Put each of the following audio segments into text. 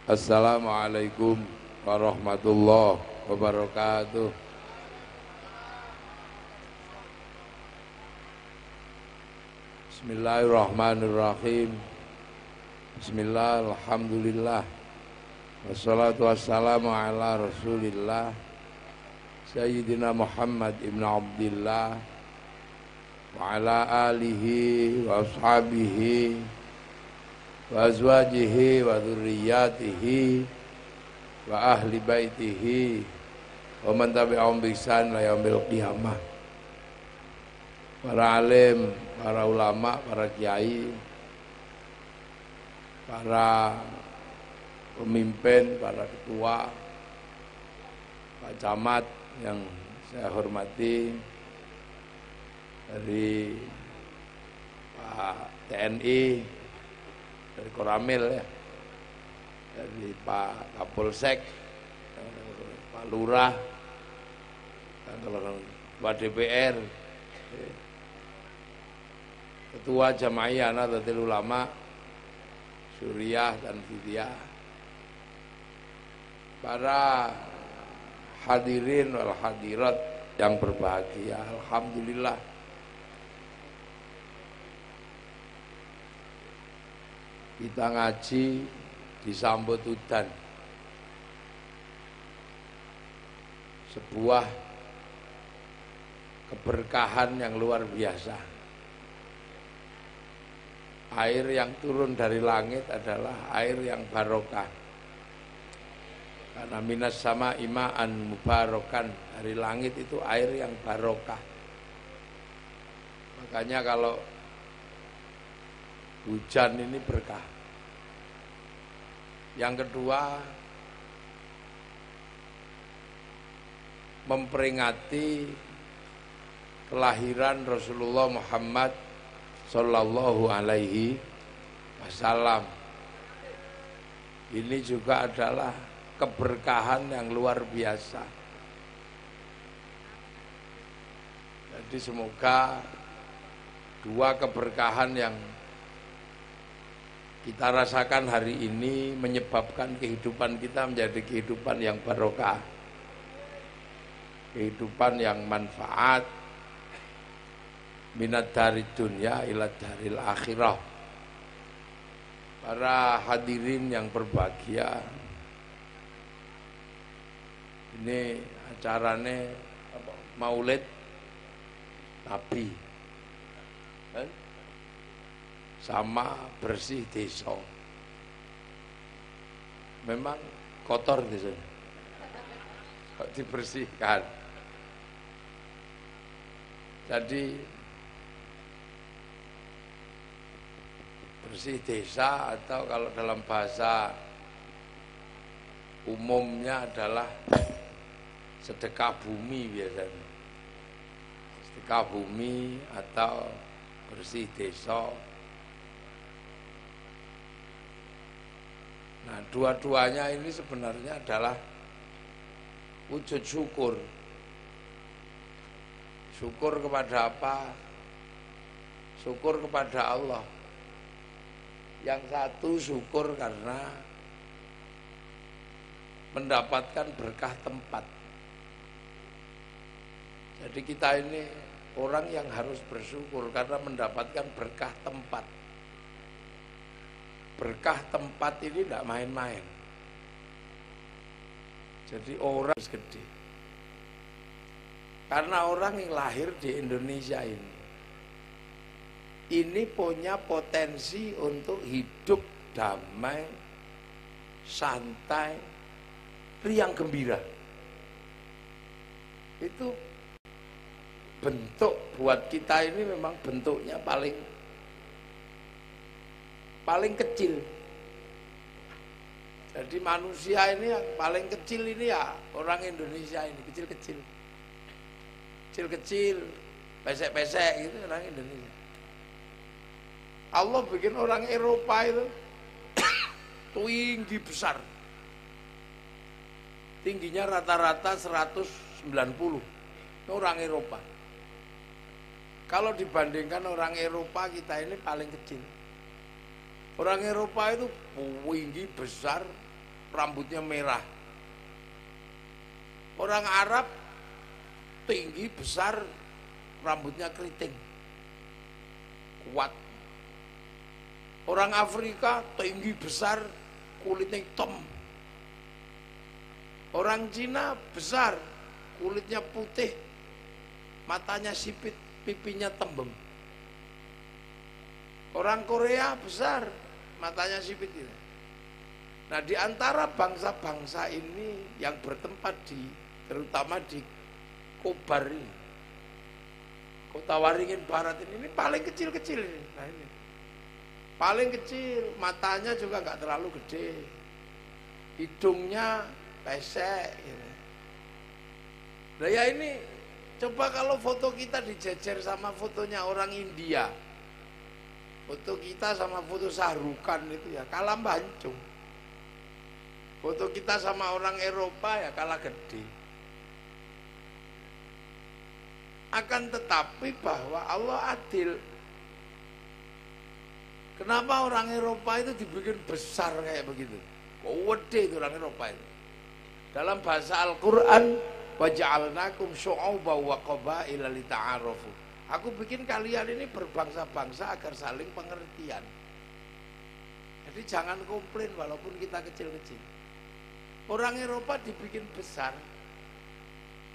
Assalamualaikum warahmatullahi wabarakatuh. Bismillahirrahmanirrahim. Bismillah, alhamdulillah. Wassalatu wassalamu ala rasulillah Sayyidina Muhammad ibn Abdillah wa ala alihi wa ashabihi wa azwajihi wa dzurriyyatihi wa ahli baitihi wa man tabi'ahum bi ihsan ila yaumil qiyamah. Para alim, para ulama, para kiai, para pemimpin, para ketua, Pak Camat yang saya hormati, dari Pak TNI, dari Koramil ya, dari Pak Kapolsek, Pak Lurah, Pak DPR, Ketua Jamaiyah Nahdlatul Ulama Suriah dan Fidiyah, para hadirin wal hadirat yang berbahagia, alhamdulillah kita ngaji disambut udan, sebuah keberkahan yang luar biasa. Air yang turun dari langit adalah air yang barokah, karena minas sama ima'an mubarokan, dari langit itu air yang barokah. Makanya kalau hujan ini berkah. Yang kedua, memperingati kelahiran Rasulullah Muhammad Sallallahu Alaihi Wasallam. Ini juga adalah keberkahan yang luar biasa. Jadi semoga dua keberkahan yang kita rasakan hari ini menyebabkan kehidupan kita menjadi kehidupan yang barokah, kehidupan yang manfaat, minat dari dunia ila daril akhirah. Para hadirin yang berbahagia, ini acaranya Maulid Nabi sama bersih desa. Memang kotor desa, kok dibersihkan. Jadi bersih desa, atau kalau dalam bahasa umumnya adalah sedekah bumi biasanya. Sedekah bumi atau bersih desa. Nah, dua-duanya ini sebenarnya adalah wujud syukur. Syukur kepada apa? Syukur kepada Allah. Yang satu syukur karena mendapatkan berkah tempat. Jadi kita ini orang yang harus bersyukur karena mendapatkan berkah tempat. Berkah tempat ini tidak main-main. Jadi orang harus gede. Karena orang yang lahir di Indonesia ini punya potensi untuk hidup damai, santai, riang gembira. Itu bentuk buat kita ini memang bentuknya paling kecil. Jadi manusia ini yang paling kecil ini ya orang Indonesia ini, kecil-kecil, pesek-pesek gitu orang Indonesia. Allah bikin orang Eropa itu tinggi besar, tingginya rata-rata 190, orang Eropa. Kalau dibandingkan orang Eropa, kita ini paling kecil. Orang Eropa itu tinggi besar, rambutnya merah. Orang Arab tinggi, besar, rambutnya keriting, kuat. Orang Afrika tinggi, besar, kulitnya hitam. Orang Cina besar, kulitnya putih, matanya sipit, pipinya tembem. Orang Korea besar, matanya sipit gitu. Nah, di antara bangsa-bangsa ini yang bertempat terutama di Kobar ini, Kota Waringin Barat ini paling kecil-kecil ini. Nah, ini paling kecil, matanya juga nggak terlalu gede, hidungnya pesek gitu. Nah ya ini, coba kalau foto kita dijejer sama fotonya orang India, foto kita sama foto Sahrukan itu ya kalah bancung. Foto kita sama orang Eropa ya kalah gede. Akan tetapi bahwa Allah adil. Kenapa orang Eropa itu dibikin besar kayak begitu? Gede itu orang Eropa itu. Dalam bahasa Al-Quran, waja'alnakum syu'uban wa qabaila lita'arafu. Aku bikin kalian ini berbangsa-bangsa agar saling pengertian. Jadi jangan komplain walaupun kita kecil-kecil. Orang Eropa dibikin besar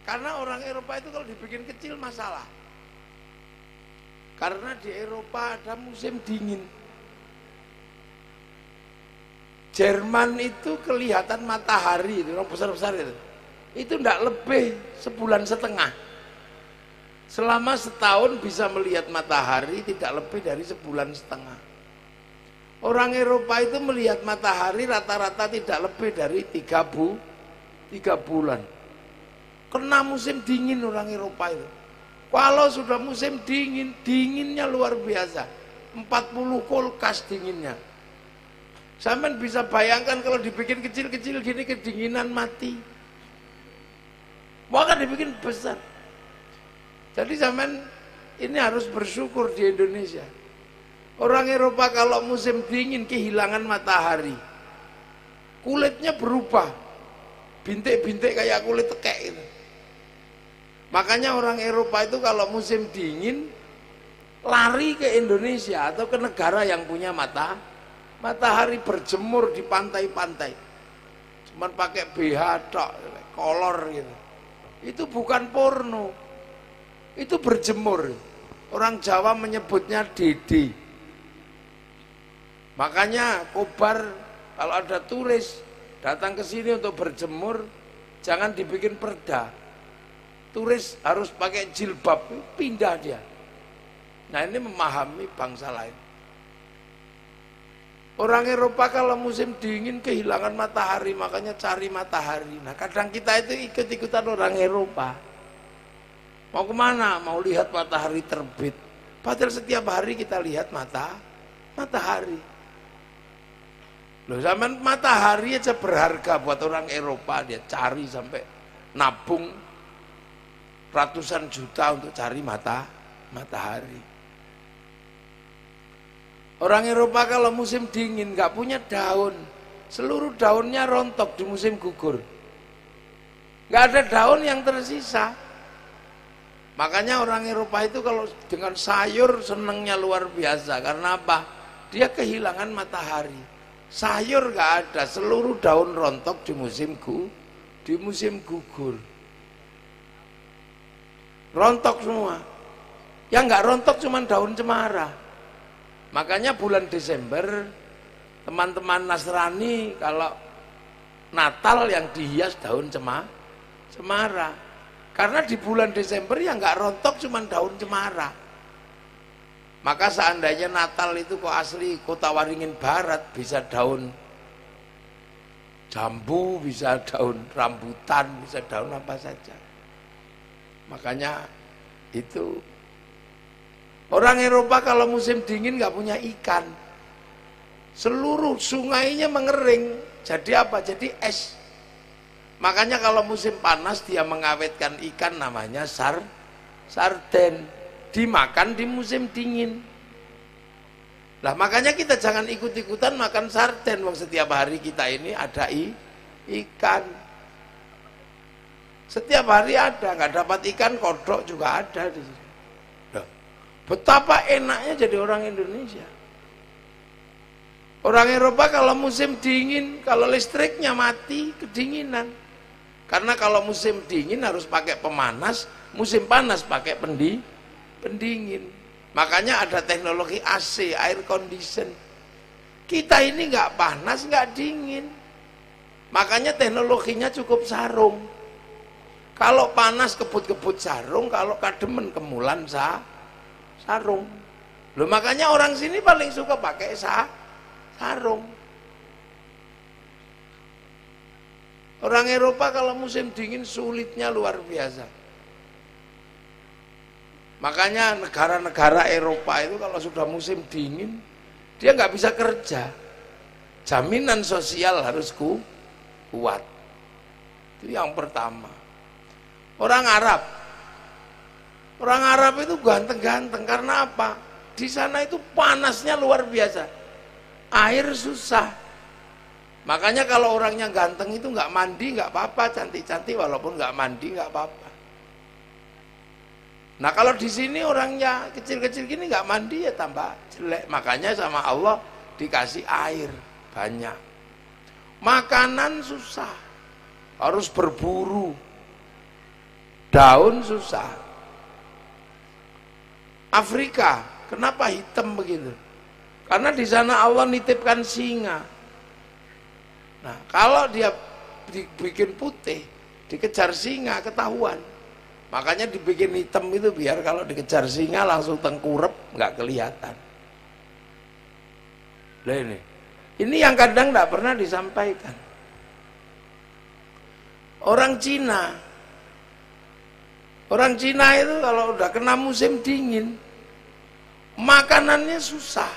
karena orang Eropa itu kalau dibikin kecil masalah. Karena di Eropa ada musim dingin. Jerman itu kelihatan matahari itu, orang besar-besar itu. Itu tidak lebih sebulan setengah. Selama setahun bisa melihat matahari tidak lebih dari sebulan setengah. Orang Eropa itu melihat matahari rata-rata tidak lebih dari 3 bulan. Kena musim dingin orang Eropa itu. Kalau sudah musim dingin, dinginnya luar biasa. 40 kulkas dinginnya. Sampai bisa bayangkan kalau dibikin kecil-kecil gini kedinginan mati. Maka dibikin besar. Jadi zaman ini harus bersyukur di Indonesia. Orang Eropa kalau musim dingin kehilangan matahari, kulitnya berubah, bintik-bintik kayak kulit tekek itu. Makanya orang Eropa itu kalau musim dingin lari ke Indonesia atau ke negara yang punya matahari, berjemur di pantai-pantai. Cuman pakai BH tok, kolor gitu. Itu bukan porno. Itu berjemur. Orang Jawa menyebutnya dede. Makanya Kobar kalau ada turis datang ke sini untuk berjemur, jangan dibikin perda. Turis harus pakai jilbab, pindah dia. Nah ini memahami bangsa lain. Orang Eropa kalau musim dingin kehilangan matahari, makanya cari matahari. Nah kadang kita itu ikut-ikutan orang Eropa. Mau kemana? Mau lihat matahari terbit. Padahal setiap hari kita lihat matahari. Loh, zaman matahari aja berharga buat orang Eropa, dia cari sampai nabung ratusan juta untuk cari matahari. Orang Eropa kalau musim dingin nggak punya daun, seluruh daunnya rontok di musim gugur. Nggak ada daun yang tersisa. Makanya orang Eropa itu kalau dengan sayur senengnya luar biasa. Karena apa? Dia kehilangan matahari. Sayur nggak ada, seluruh daun rontok di musim gugur. Rontok semua. Yang nggak rontok cuma daun cemara. Makanya bulan Desember teman-teman Nasrani kalau Natal yang dihias daun cemara. Karena di bulan Desember yang nggak rontok cuma daun cemara. Maka seandainya Natal itu kok asli Kota Waringin Barat, bisa daun jambu, bisa daun rambutan, bisa daun apa saja. Makanya itu orang Eropa kalau musim dingin nggak punya ikan, seluruh sungainya mengering. Jadi apa? Jadi es. Makanya kalau musim panas dia mengawetkan ikan namanya sarden, dimakan di musim dingin. Lah makanya kita jangan ikut-ikutan makan sarden, wong setiap hari kita ini ada ikan. Setiap hari ada, nggak dapat ikan kodok juga ada di sini. Betapa enaknya jadi orang Indonesia. Orang Eropa kalau musim dingin, kalau listriknya mati, kedinginan. Karena kalau musim dingin harus pakai pemanas, musim panas pakai pendingin. Makanya ada teknologi AC, air condition. Kita ini nggak panas, nggak dingin. Makanya teknologinya cukup sarung. Kalau panas kebut-kebut sarung, kalau kademen kemulan sarung. Loh, makanya orang sini paling suka pakai sarung. Orang Eropa kalau musim dingin sulitnya luar biasa. Makanya negara-negara Eropa itu kalau sudah musim dingin, dia nggak bisa kerja. Jaminan sosial harus kuat. Itu yang pertama. Orang Arab itu ganteng-ganteng karena apa? Di sana itu panasnya luar biasa. Air susah. Makanya kalau orangnya ganteng itu nggak mandi nggak apa-apa, cantik-cantik walaupun nggak mandi nggak apa-apa. Nah kalau di sini orangnya kecil-kecil gini nggak mandi ya tambah jelek. Makanya sama Allah dikasih air banyak. Makanan susah, harus berburu. Daun susah. Afrika, kenapa hitam begitu? Karena di sana Allah nitipkan singa. Nah, kalau dia dibikin putih, dikejar singa ketahuan. Makanya dibikin hitam itu biar kalau dikejar singa langsung tengkurep, nggak kelihatan. Nah ini yang kadang nggak pernah disampaikan. Orang Cina itu kalau udah kena musim dingin, makanannya susah.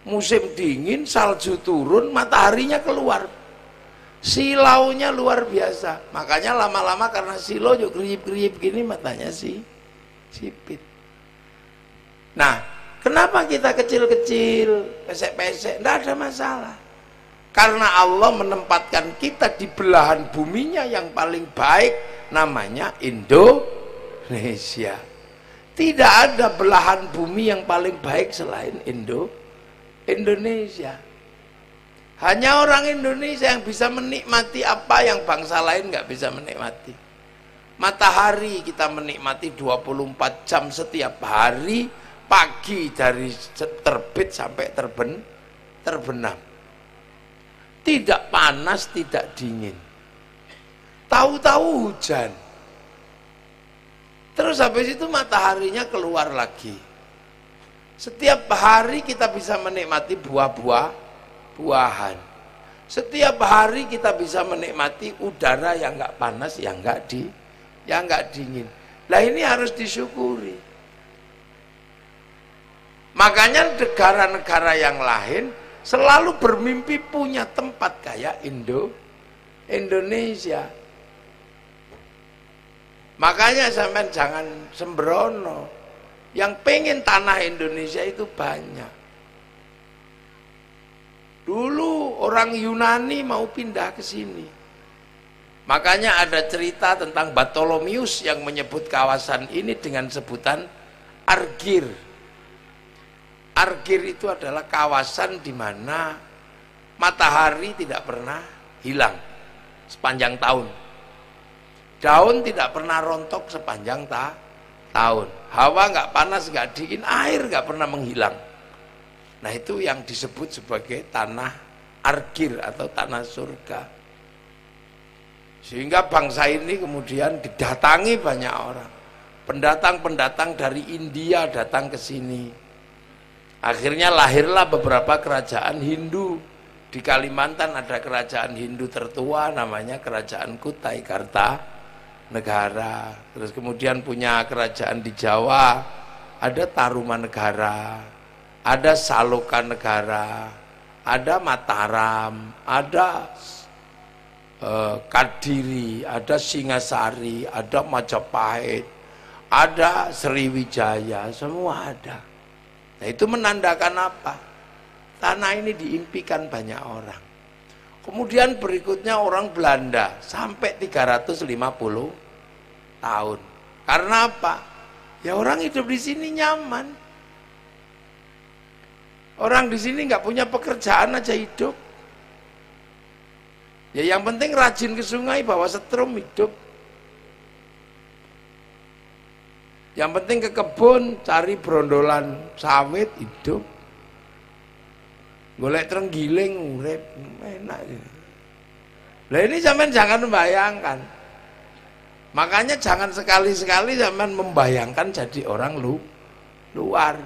Musim dingin, salju turun, mataharinya keluar. Silaunya luar biasa. Makanya lama-lama karena silau juga kriip-kriip gini matanya sipit. Nah, kenapa kita kecil-kecil, pesek-pesek? Tidak ada masalah. Karena Allah menempatkan kita di belahan buminya yang paling baik, namanya Indonesia. Tidak ada belahan bumi yang paling baik selain Indonesia. Hanya orang Indonesia yang bisa menikmati apa yang bangsa lain nggak bisa menikmati. Matahari kita menikmati 24 jam setiap hari, pagi dari terbit sampai terbenam. Tidak panas, tidak dingin. Tahu-tahu hujan. Terus habis itu mataharinya keluar lagi. Setiap hari kita bisa menikmati buah-buahan. Setiap hari kita bisa menikmati udara yang enggak panas, yang enggak dingin. Lah ini harus disyukuri. Makanya negara-negara yang lain selalu bermimpi punya tempat kayak Indonesia. Makanya sampean jangan sembrono. Yang pengen tanah Indonesia itu banyak. Dulu orang Yunani mau pindah ke sini. Makanya ada cerita tentang Bartolomius yang menyebut kawasan ini dengan sebutan Argir. Argir itu adalah kawasan di mana matahari tidak pernah hilang sepanjang tahun. Daun tidak pernah rontok sepanjang tahun. Hawa nggak panas, nggak dingin, air nggak pernah menghilang. Nah itu yang disebut sebagai tanah Argir atau tanah surga. Sehingga bangsa ini kemudian didatangi banyak orang. Pendatang-pendatang dari India datang ke sini. Akhirnya lahirlah beberapa kerajaan Hindu. Di Kalimantan ada kerajaan Hindu tertua namanya Kerajaan Kutai Kartanegara. Terus kemudian punya kerajaan di Jawa, ada Tarumanegara, ada Salokanegara, ada Mataram, ada Kadiri, ada Singasari, ada Majapahit, ada Sriwijaya, semua ada. Nah itu menandakan apa? Tanah ini diimpikan banyak orang. Kemudian berikutnya orang Belanda sampai 350 tahun. Karena apa? Ya orang hidup di sini nyaman. Orang di sini nggak punya pekerjaan aja hidup. Ya yang penting rajin ke sungai bawa setrum hidup. Yang penting ke kebun cari brondolan sawit hidup. Golek terenggiling urip enak ini. Lah ini sampean jangan membayangkan. Makanya jangan sekali-sekali sampean membayangkan jadi orang luar.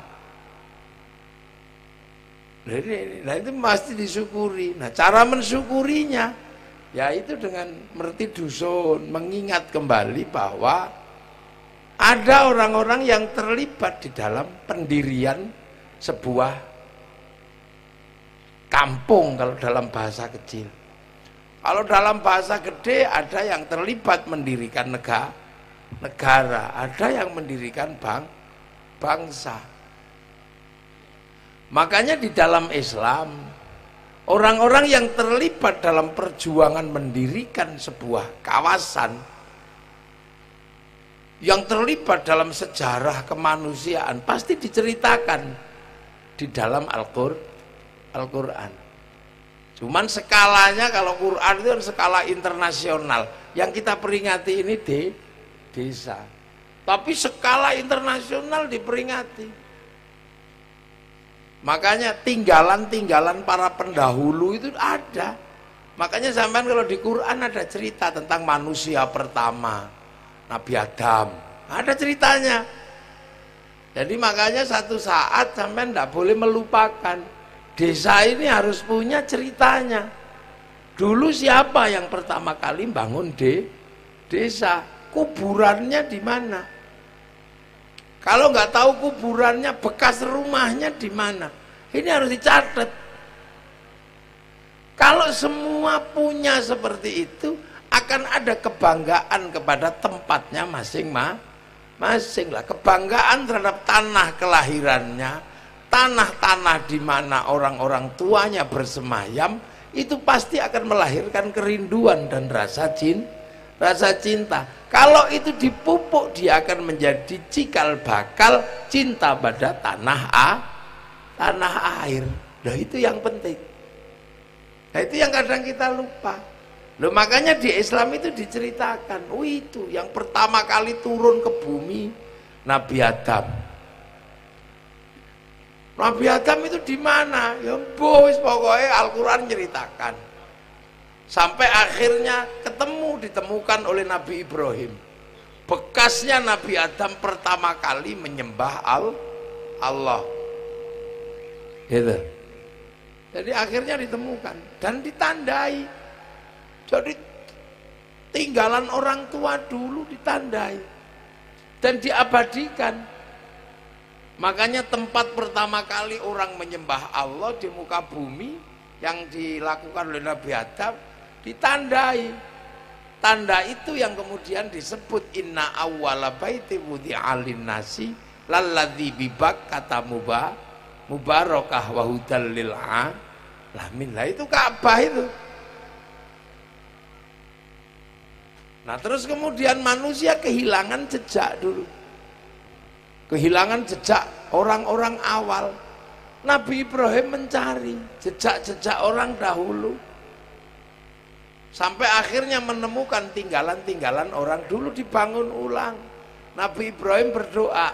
Nah itu pasti disyukuri. Nah cara mensyukurinya yaitu dengan merti dusun, mengingat kembali bahwa ada orang-orang yang terlibat di dalam pendirian sebuah kampung kalau dalam bahasa kecil. Kalau dalam bahasa gede ada yang terlibat mendirikan negara, ada yang mendirikan bangsa. Makanya di dalam Islam, orang-orang yang terlibat dalam perjuangan mendirikan sebuah kawasan, yang terlibat dalam sejarah kemanusiaan pasti diceritakan di dalam Al-Quran. Cuman skalanya kalau Quran itu kan skala internasional. Yang kita peringati ini desa. Tapi skala internasional diperingati. Makanya tinggalan-tinggalan para pendahulu itu ada. Makanya sampean kalau di Quran ada cerita tentang manusia pertama, Nabi Adam. Ada ceritanya. Jadi makanya satu saat sampean tidak boleh melupakan. Desa ini harus punya ceritanya. Dulu siapa yang pertama kali bangun desa? Kuburannya di mana? Kalau nggak tahu kuburannya, bekas rumahnya di mana? Ini harus dicatat. Kalau semua punya seperti itu, akan ada kebanggaan kepada tempatnya masing-masing lah. Kebanggaan terhadap tanah kelahirannya, tanah-tanah di mana orang-orang tuanya bersemayam, itu pasti akan melahirkan kerinduan dan rasa cinta. Kalau itu dipupuk, dia akan menjadi cikal bakal cinta pada tanah air. Nah itu yang penting. Nah itu yang kadang kita lupa. Loh, makanya di Islam itu diceritakan, oh itu yang pertama kali turun ke bumi Nabi Adam. Nabi Adam itu di mana? Ya bois, pokoknya Al-Quran ceritakan. Sampai akhirnya ditemukan oleh Nabi Ibrahim. Bekasnya Nabi Adam pertama kali menyembah Allah. Gitu. Jadi akhirnya ditemukan dan ditandai. Jadi tinggalan orang tua dulu ditandai dan diabadikan. Makanya tempat pertama kali orang menyembah Allah di muka bumi yang dilakukan oleh Nabi Adam ditandai. Tanda itu yang kemudian disebut inna awwala baiti wudi'a lin-nasi lalladzi bibak kata mubarakah wa hudal lil alamin. Lah itu Ka'bah itu. Nah terus kemudian manusia kehilangan jejak dulu. Kehilangan jejak orang-orang awal. Nabi Ibrahim mencari jejak-jejak orang dahulu. Sampai akhirnya menemukan tinggalan-tinggalan orang dulu dibangun ulang. Nabi Ibrahim berdoa,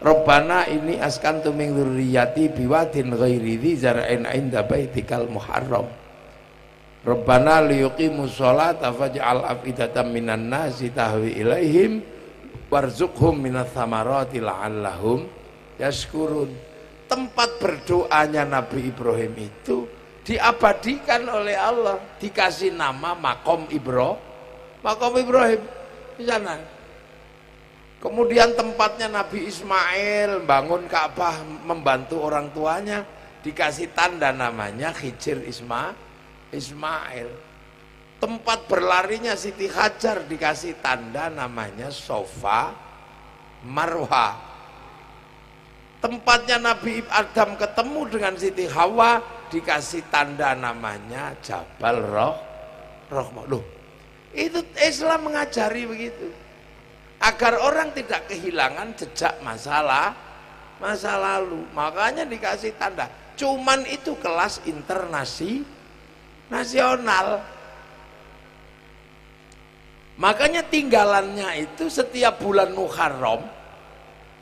Rabbana ini askantu min dzurriyyati biwadin ghairi dzi zar'in 'inda baitikal muharram. Rabbana liyuqimus sholata faj'al afidatan minan nasi tahwi ilaihim warzuqhum minas tsamarati la'allahum yashkurun. Tempat berdoanya Nabi Ibrahim itu diabadikan oleh Allah, dikasih nama Maqam Ibrahim di sana. Kemudian tempatnya Nabi Ismail bangun Ka'bah membantu orang tuanya, dikasih tanda namanya Hijr Ismail. Tempat berlarinya Siti Hajar dikasih tanda namanya Sofa Marwa. Tempatnya Nabi Adam ketemu dengan Siti Hawa dikasih tanda namanya Jabal Rahmah. Loh, itu Islam mengajari begitu, agar orang tidak kehilangan jejak masa lalu. Makanya dikasih tanda. Cuman itu kelas internasional. Makanya tinggalannya itu setiap bulan Muharram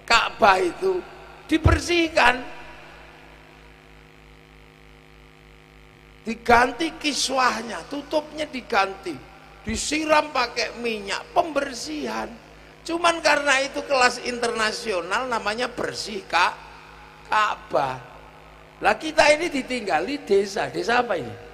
Ka'bah itu dibersihkan, diganti kiswahnya, tutupnya diganti, disiram pakai minyak, pembersihan. Cuman karena itu kelas internasional, namanya bersih Ka'bah. Lah kita ini ditinggali desa apa ini?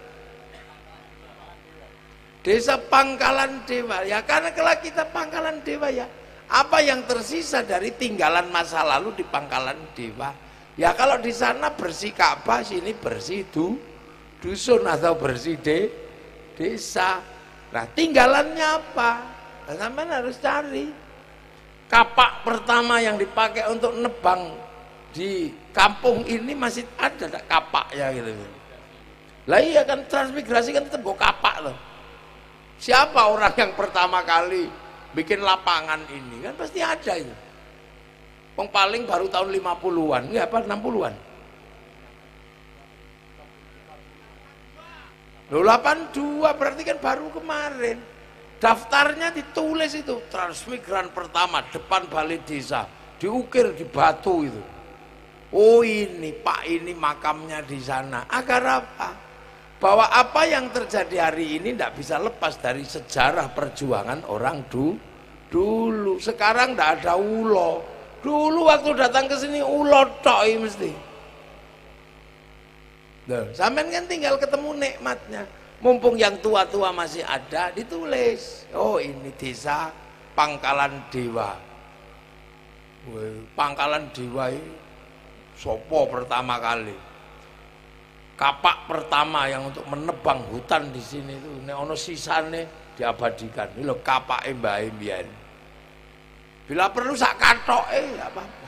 Desa Pangkalan Dewa. Ya karena kalau kita Pangkalan Dewa, ya apa yang tersisa dari tinggalan masa lalu di Pangkalan Dewa? Ya kalau di sana bersih Ka'bah, sini bersih dusun atau bersih desa. Nah tinggalannya apa? Nah, sampean harus cari. Kapak pertama yang dipakai untuk nebang di kampung ini masih ada kapak ya gitu. Lah iya kan, transmigrasi kan tetap bawa kapak loh. Siapa orang yang pertama kali bikin lapangan ini? Kan pasti ada itu. Yang paling baru tahun 50-an, enggak apa 60-an. Loh 82 berarti kan baru kemarin. Daftarnya ditulis itu, transmigran pertama depan balai desa, diukir di batu itu. Oh ini Pak, ini makamnya di sana. Agar apa? Bahwa apa yang terjadi hari ini tidak bisa lepas dari sejarah perjuangan orang dulu. Sekarang tidak ada ulo. Dulu waktu datang ke sini ulo tok mesti. Sampean kan tinggal ketemu nikmatnya. Mumpung yang tua-tua masih ada, ditulis. Oh ini desa Pangkalan Dewa. Pangkalan Dewa ini sopo pertama kali. Kapak pertama yang untuk menebang hutan di sini itu, nek ono sisane diabadikan. Ini lho kapake Mbah mbiyen. Bila perlu sak katoke enggak apa-apa.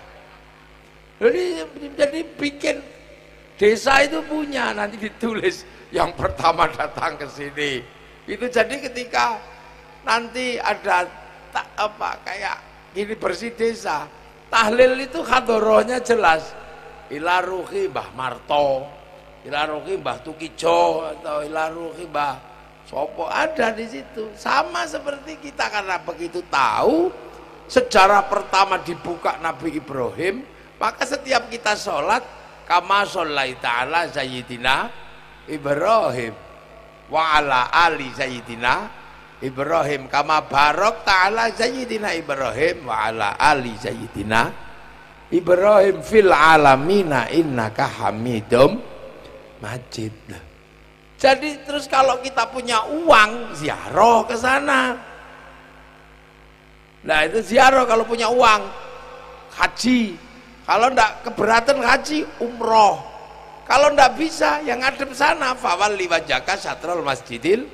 Jadi bikin desa itu punya, nanti ditulis yang pertama datang ke sini. Itu jadi ketika nanti ada kayak gini bersih desa, tahlil itu khadorohnya jelas. Ila ruhi Mbah Marto, ila ruhi Mbah Tukijo, atau ila ruhi Mbah Sopo, ada di situ. Sama seperti kita, karena begitu tahu sejarah pertama dibuka Nabi Ibrahim, maka setiap kita sholat kama shollaita ala sayyidina Ibrahim wa ala ali sayyidina Ibrahim kama barok ta'ala sayyidina Ibrahim wa ala ali sayyidina Ibrahim fil alamina innaka hamidum majid. Jadi terus kalau kita punya uang, ziarah ke sana. Nah itu ziarah kalau punya uang. Haji. Kalau ndak keberatan haji, umroh. Kalau ndak bisa, yang ngadep sana, fawalli wajhaka syatrul masjidil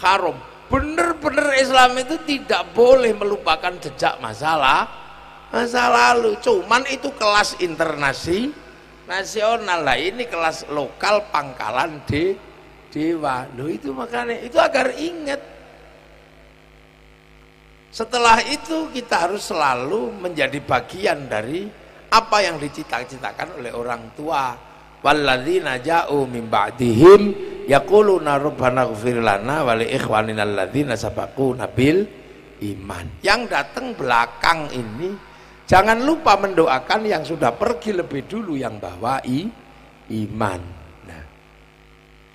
haram. Bener-bener Islam itu tidak boleh melupakan jejak masa lalu. Cuman itu kelas internasional lah, ini kelas lokal Pangkalan Dewa. Loh itu makanya itu agar ingat. Setelah itu kita harus selalu menjadi bagian dari apa yang dicita-citakan oleh orang tua. Walladzina ja'u min ba'dihim yaquluna rabbana ighfir lana wa li ikhwanina alladzina sabaquna bil iman. Yang datang belakang ini jangan lupa mendoakan yang sudah pergi lebih dulu, yang bawa iman.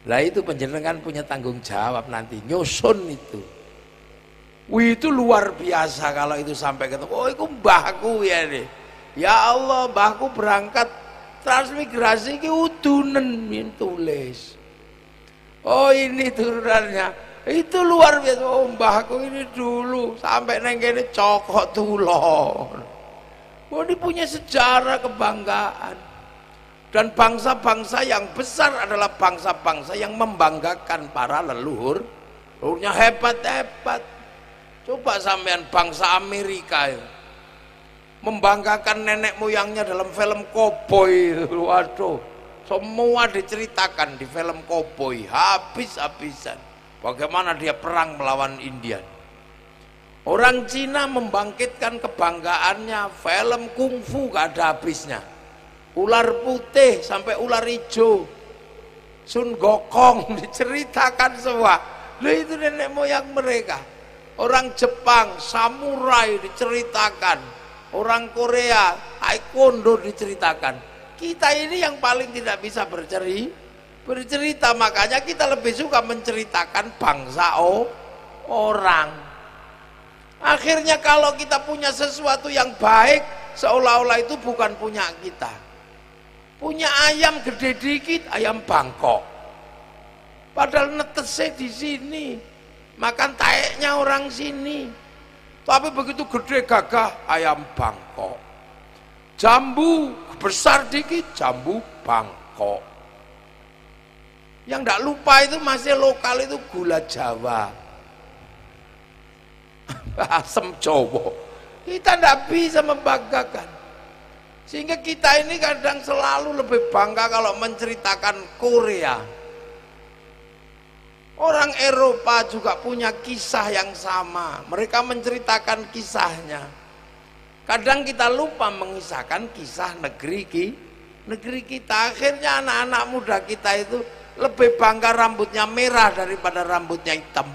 Nah itu panjenengan punya tanggung jawab nanti nyusun itu. Wih itu luar biasa kalau itu sampai ketemu. Oh itu mbahku ya nih. Ya Allah, mbahku berangkat transmigrasi ki udunen min tulis. Oh ini turunannya. Itu luar biasa. Oh mbahku ini dulu sampai neng kene cokok tulon. Oh ini punya sejarah kebanggaan. Dan bangsa-bangsa yang besar adalah bangsa-bangsa yang membanggakan para leluhur. Leluhurnya hebat-hebat. Coba sampean bangsa Amerika itu membanggakan nenek moyangnya dalam film koboi. Waduh, Semua diceritakan di film koboi, habis-habisan. Bagaimana dia perang melawan India. Orang Cina membangkitkan kebanggaannya, film kungfu gak ada habisnya. Ular putih sampai ular hijau, Sun Gokong diceritakan semua. Loh, itu nenek moyang mereka. Orang Jepang, samurai diceritakan. Orang Korea, taekwondo diceritakan. Kita ini yang paling tidak bisa bercerita, makanya kita lebih suka menceritakan bangsa orang. Akhirnya kalau kita punya sesuatu yang baik, seolah-olah itu bukan punya kita. Punya ayam gede dikit, ayam Bangkok. Padahal netesnya di sini, makan taeknya orang sini. Tapi begitu gede gagah, ayam Bangkok. Jambu besar dikit, jambu Bangkok. Yang tidak lupa itu masih lokal itu gula Jawa. Asam Jawa. Kita tidak bisa membanggakan. Sehingga kita ini kadang selalu lebih bangga kalau menceritakan Korea. Orang Eropa juga punya kisah yang sama. Mereka menceritakan kisahnya. Kadang kita lupa mengisahkan kisah negeri kita. Akhirnya anak-anak muda kita itu lebih bangga rambutnya merah daripada rambutnya hitam.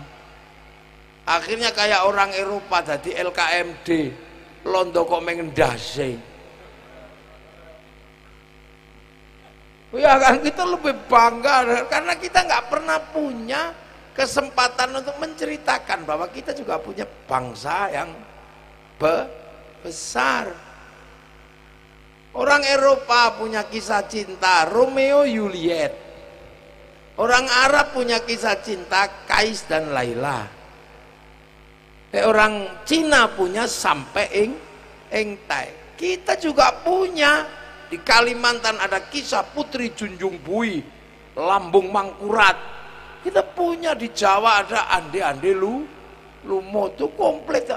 Akhirnya kayak orang Eropa jadi LKMD, londo kok mengendase. Ya kan, kita lebih bangga karena kita nggak pernah punya kesempatan untuk menceritakan bahwa kita juga punya bangsa yang besar. Orang Eropa punya kisah cinta Romeo Juliet. Orang Arab punya kisah cinta Kais dan Laila. Orang Cina punya Sampai Eng Tai. Kita juga punya. Di Kalimantan ada kisah Putri Junjung Bui, Lambung Mangkurat. Kita punya di Jawa ada Ande-Ande Lumo, itu komplit.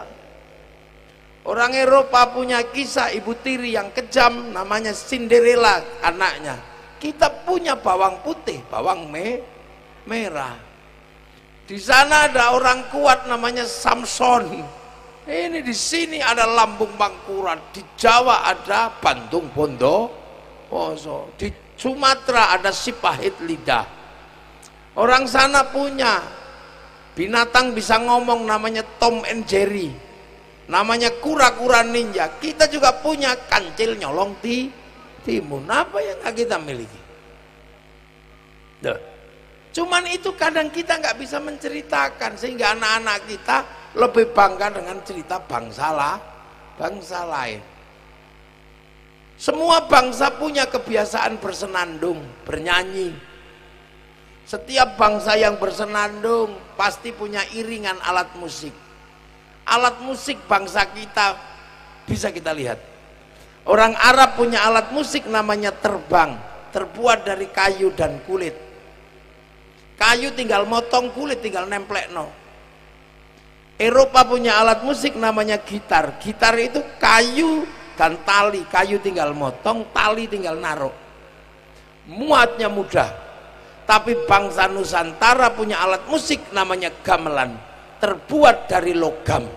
Orang Eropa punya kisah ibu tiri yang kejam namanya Cinderella anaknya. Kita punya bawang putih, bawang merah. Di sana ada orang kuat namanya Samson. Ini di sini ada Lambung Mangkurat, di Jawa ada Bantung Bondowoso, di Sumatera ada Sipahit Lidah. Orang sana punya binatang bisa ngomong namanya Tom and Jerry, namanya kura-kura ninja. Kita juga punya kancil nyolong timun. Apa yang nggak kita miliki? Cuman itu kadang kita nggak bisa menceritakan sehingga anak-anak kita lebih bangga dengan cerita bangsa lain. Semua bangsa punya kebiasaan bersenandung, bernyanyi. Setiap bangsa yang bersenandung pasti punya iringan alat musik. Alat musik bangsa kita bisa kita lihat. Orang Arab punya alat musik namanya terbang, terbuat dari kayu dan kulit. Kayu tinggal motong, kulit tinggal nemplek no. Eropa punya alat musik namanya gitar. Gitar itu kayu dan tali, kayu tinggal motong, tali tinggal naruh. Muatnya mudah. Tapi bangsa Nusantara punya alat musik namanya gamelan, terbuat dari logam.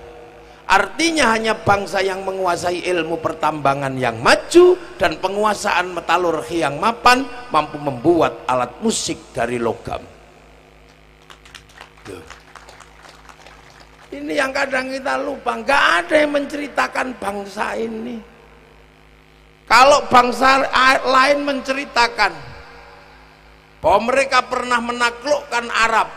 Artinya hanya bangsa yang menguasai ilmu pertambangan yang maju dan penguasaan metalurgi yang mapan mampu membuat alat musik dari logam. Ini yang kadang kita lupa, nggak ada yang menceritakan bangsa ini. Kalau bangsa lain menceritakan bahwa mereka pernah menaklukkan Arab,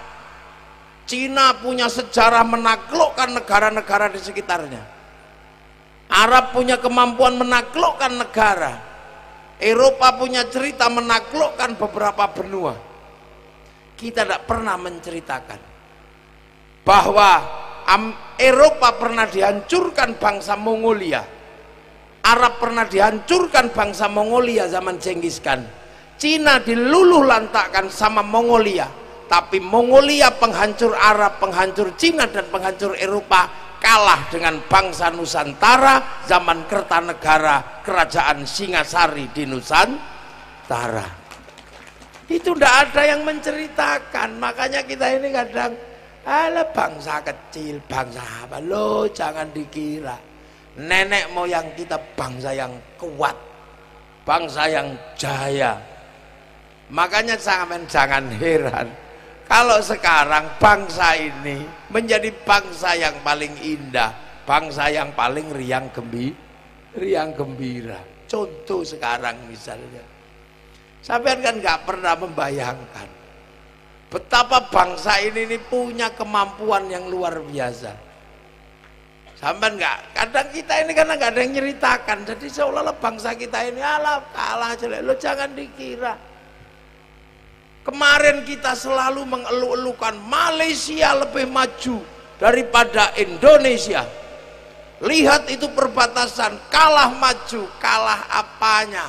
Cina punya sejarah menaklukkan negara-negara di sekitarnya, Arab punya kemampuan menaklukkan negara, Eropa punya cerita menaklukkan beberapa benua. Kita tidak pernah menceritakan bahwa Eropa pernah dihancurkan bangsa Mongolia, Arab pernah dihancurkan bangsa Mongolia zaman Genghis Khan, Cina diluluh lantakkan sama Mongolia, tapi Mongolia penghancur Arab, penghancur Cina dan penghancur Eropa kalah dengan bangsa Nusantara zaman Kertanegara, kerajaan Singasari di Nusantara. Itu ndak ada yang menceritakan. Makanya kita ini kadang, ala bangsa kecil, bangsa apa? Lo jangan dikira. Nenek moyang kita bangsa yang kuat, bangsa yang jaya. Makanya jangan heran kalau sekarang bangsa ini menjadi bangsa yang paling indah, bangsa yang paling riang gembira. Contoh sekarang misalnya, sampean kan nggak pernah membayangkan betapa bangsa ini punya kemampuan yang luar biasa. Sampean nggak, kadang kita ini karena nggak ada yang nyeritakan, jadi seolah-olah bangsa kita ini alah kalah jelek. Lo jangan dikira. Kemarin kita selalu mengeluh-elukan Malaysia lebih maju daripada Indonesia. Lihat itu perbatasan, kalah maju, kalah apanya?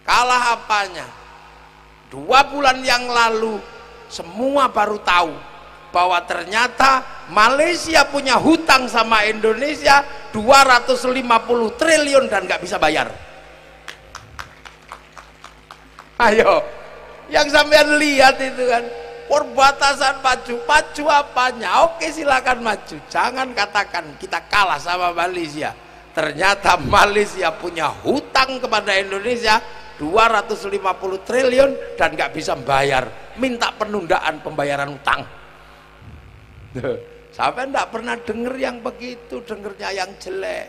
Kalah apanya? 2 bulan yang lalu semua baru tahu bahwa ternyata Malaysia punya hutang sama Indonesia 250 triliun dan nggak bisa bayar. Ayo, yang sampean lihat itu kan perbatasan maju apanya? Oke, silakan maju, jangan katakan kita kalah sama Malaysia. Ternyata Malaysia punya hutang kepada Indonesia 250 triliun dan nggak bisa bayar, minta penundaan pembayaran utang. Sampai nggak pernah dengar yang begitu, dengernya yang jelek.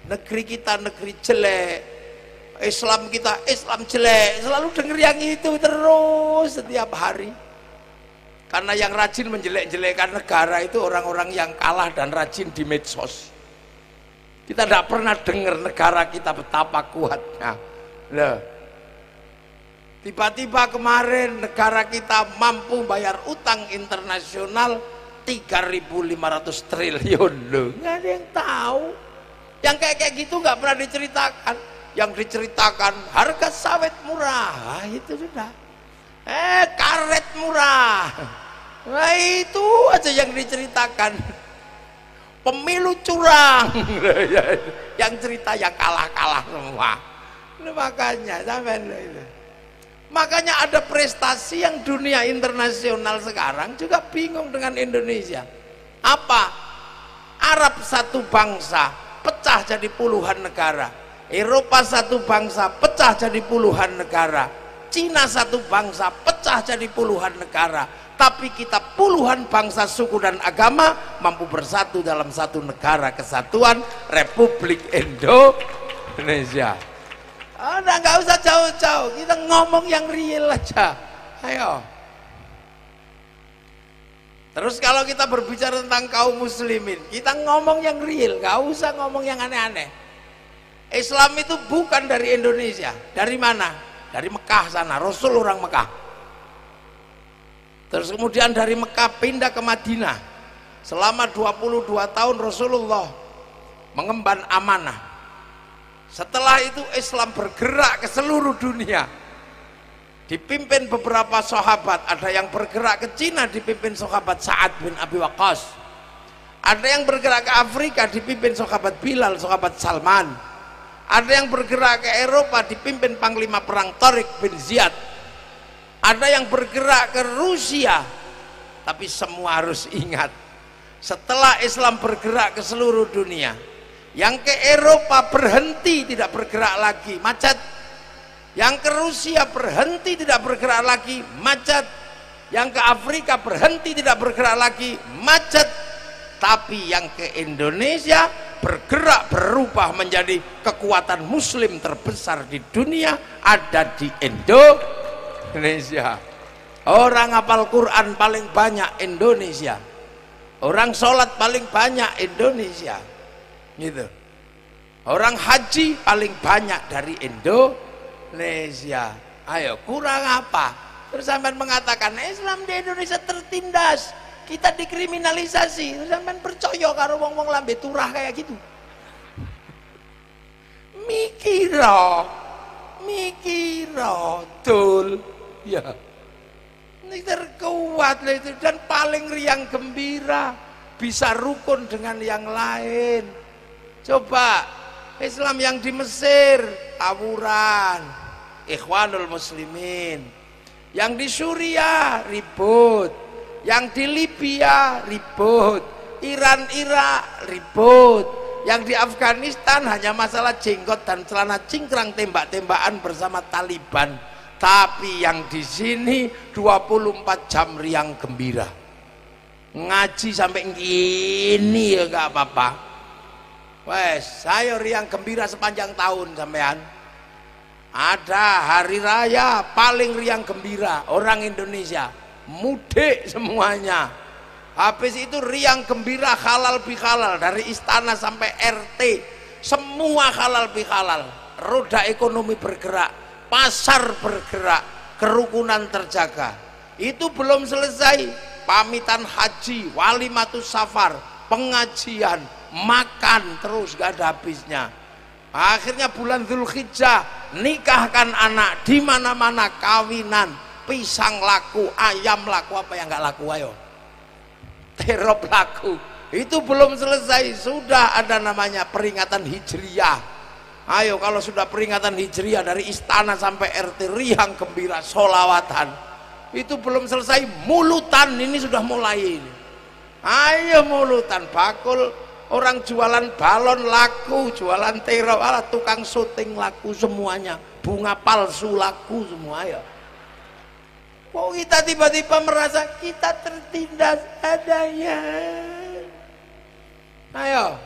Negeri kita negeri jelek, Islam kita Islam jelek, selalu dengar yang itu terus setiap hari. Karena yang rajin menjelek-jelekan negara itu orang-orang yang kalah dan rajin di medsos. Kita tidak pernah dengar negara kita betapa kuatnya. Loh, tiba-tiba kemarin negara kita mampu bayar utang internasional 3.500 triliun. Loh, nggak ada yang tahu. Yang kayak gitu nggak pernah diceritakan. Yang diceritakan harga sawit murah, itu sudah. Karet murah, nah itu aja yang diceritakan. Pemilu curang, yang cerita yang kalah-kalah semua. Makanya makanya ada prestasi yang dunia internasional sekarang juga bingung dengan Indonesia. Apa? Arab satu bangsa pecah jadi puluhan negara, Eropa satu bangsa pecah jadi puluhan negara, Cina satu bangsa pecah jadi puluhan negara, tapi kita puluhan bangsa, suku dan agama mampu bersatu dalam satu negara kesatuan Republik Indonesia. Nggak usah jauh-jauh, kita ngomong yang real aja. Ayo. Terus kalau kita berbicara tentang kaum muslimin, kita ngomong yang real, nggak usah ngomong yang aneh-aneh. Islam itu bukan dari Indonesia. Dari mana? Dari Mekah sana, Rasul orang Mekah. Terus kemudian dari Mekah pindah ke Madinah. Selama 22 tahun Rasulullah mengemban amanah. Setelah itu Islam bergerak ke seluruh dunia, dipimpin beberapa sahabat. Ada yang bergerak ke Cina dipimpin sahabat Sa'ad bin Abi Waqqas. Ada yang bergerak ke Afrika dipimpin sahabat Bilal, sahabat Salman. Ada yang bergerak ke Eropa dipimpin Panglima Perang Tariq bin Ziyad. Ada yang bergerak ke Rusia. Tapi semua harus ingat, setelah Islam bergerak ke seluruh dunia, yang ke Eropa berhenti tidak bergerak lagi, macet. Yang ke Rusia berhenti tidak bergerak lagi, macet. Yang ke Afrika berhenti tidak bergerak lagi, macet. Tapi yang ke Indonesia bergerak, berubah menjadi kekuatan muslim terbesar di dunia, ada di Indonesia. Orang hafal Quran paling banyak Indonesia, orang sholat paling banyak Indonesia, gitu. Orang haji paling banyak dari Indonesia. Ayo, kurang apa? Terus sampai mengatakan Islam di Indonesia tertindas, kita dikriminalisasi. Terus sampai percaya karo wong-wong lambe turah kayak gitu. Mikiro, tul, ya. Ini terkuat lah itu, dan paling riang gembira, bisa rukun dengan yang lain. Coba Islam yang di Mesir tawuran, Ikhwanul Muslimin, Yang di Suriah ribut, yang di Libya ribut, Iran, Irak ribut, yang di Afghanistan hanya masalah jenggot dan celana cingkrang tembak-tembakan bersama Taliban. Tapi yang di sini 24 jam riang gembira, ngaji sampai gini ya gak apa-apa. Wes, saya riang gembira sepanjang tahun sampean. Ada hari raya paling riang gembira orang Indonesia, mudik semuanya. Habis itu riang gembira halal bihalal, dari istana sampai RT semua halal bihalal. Roda ekonomi bergerak, pasar bergerak, kerukunan terjaga. Itu belum selesai, pamitan haji, walimatus safar, pengajian, makan terus gak ada habisnya. Akhirnya bulan Dzulhijjah nikahkan anak, di mana-mana kawinan, pisang laku, ayam laku, apa yang nggak laku ayo, terop laku. Itu belum selesai, sudah ada namanya peringatan Hijriyah. Ayo kalau sudah peringatan Hijriyah dari istana sampai RT riang gembira, solawatan. Itu belum selesai, mulutan ini sudah mulai ini. Ayo mulutan, bakul. Orang jualan balon laku, jualan terop, alah tukang syuting laku semuanya, bunga palsu laku semua ya. Kok kita tiba-tiba merasa kita tertindas adanya? Ayo,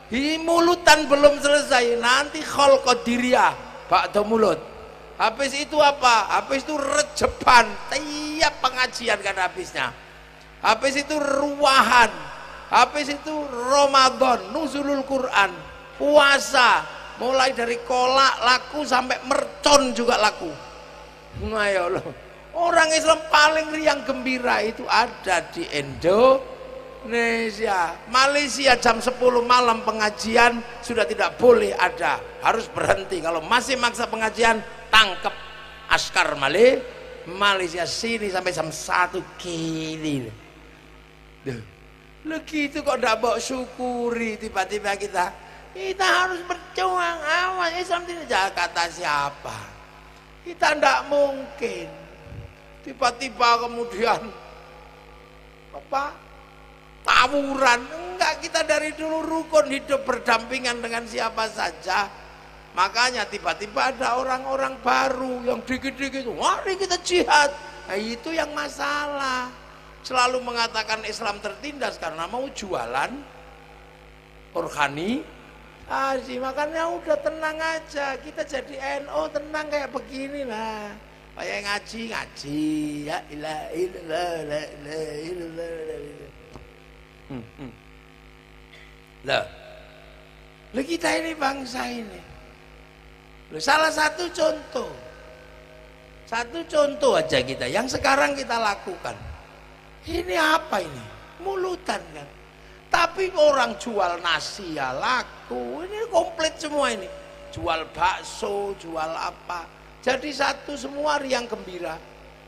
di mulutan belum selesai, nanti khol qadiriyah, bakdo mulut. Habis itu apa? Habis itu rejeban, tiap pengajian kan habisnya. Habis itu ruahan. Habis itu Ramadan, nuzulul Quran, puasa, mulai dari kolak laku sampai mercon juga laku. Nah ya Allah, orang Islam paling riang gembira itu ada di Indonesia. Malaysia jam 10 malam pengajian sudah tidak boleh ada, harus berhenti. Kalau masih maksa pengajian, tangkap askar Malaysia sini sampai jam 1 kili. Lu gitu kok ndak bawa syukuri, tiba-tiba kita harus berjuang. Awas, Islam tidak jaga kata siapa, kita ndak mungkin tiba-tiba kemudian apa tawuran. Enggak, kita dari dulu rukun, hidup berdampingan dengan siapa saja. Makanya tiba-tiba ada orang-orang baru yang dikit-dikit, mari kita jihad. Nah itu yang masalah. Selalu mengatakan Islam tertindas karena mau jualan organisasi. Makanya udah tenang aja, kita jadi NO tenang kayak begini lah. Kayak ngaji ya ilaha illallah la ilaha illallah. Lah kita ini bangsa ini. Salah satu contoh aja kita yang sekarang kita lakukan. Ini apa ini? Mulutan kan. Tapi orang jual nasi ya laku. Ini komplit semua ini. Jual bakso, jual apa. Jadi satu semua riang gembira.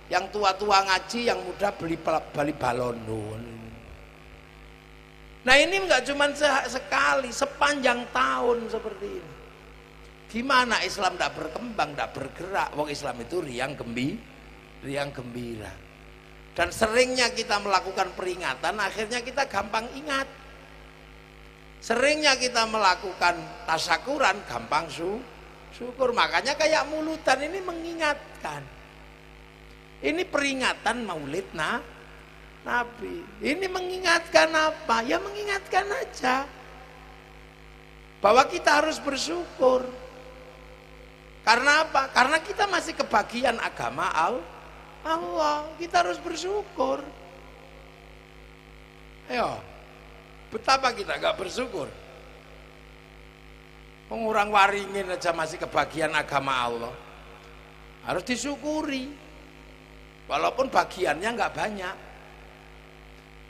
Yang tua-tua ngaji, yang muda beli balon. Nah ini enggak cuma sekali, sepanjang tahun seperti ini. Gimana Islam enggak berkembang, enggak bergerak? Wong Islam itu riang gembira. Dan seringnya kita melakukan peringatan, akhirnya kita gampang ingat. Seringnya kita melakukan tasyakuran, gampang syukur. Makanya kayak mulutan ini mengingatkan. Ini peringatan maulid Nabi. Ini mengingatkan apa? Ya mengingatkan aja. Bahwa kita harus bersyukur. Karena apa? Karena kita masih kebagian agama Allah, kita harus bersyukur. Ayo, betapa kita gak bersyukur? Mengurang waringin aja masih kebagian agama Allah. Harus disyukuri. Walaupun bagiannya gak banyak.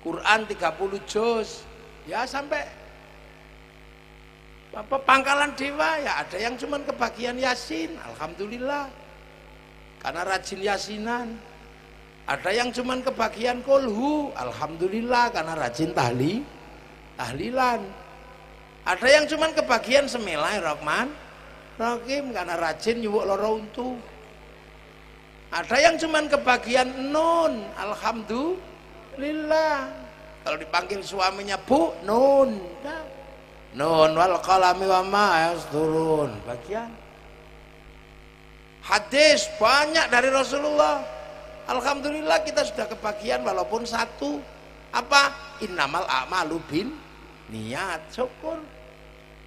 Quran 30 juz, ya sampai pangkalan dewa ya ada yang cuman kebagian Yasin, alhamdulillah. Karena rajin yasinan. Ada yang cuman kebagian kulhu, alhamdulillah karena rajin tahlilan. Ada yang cuman kebagian Bismillahirrahmanirrahim karena rajin nyuwuk loro untu. Ada yang cuman kebagian nun, alhamdulillah. Kalau dipanggil suaminya bu, nun. Nun wal qalami wa ma yasturun. Bagian. Hadis banyak dari Rasulullah. Alhamdulillah kita sudah kebagian walaupun satu. Apa? Innamal a'malu bin niat. Syukur.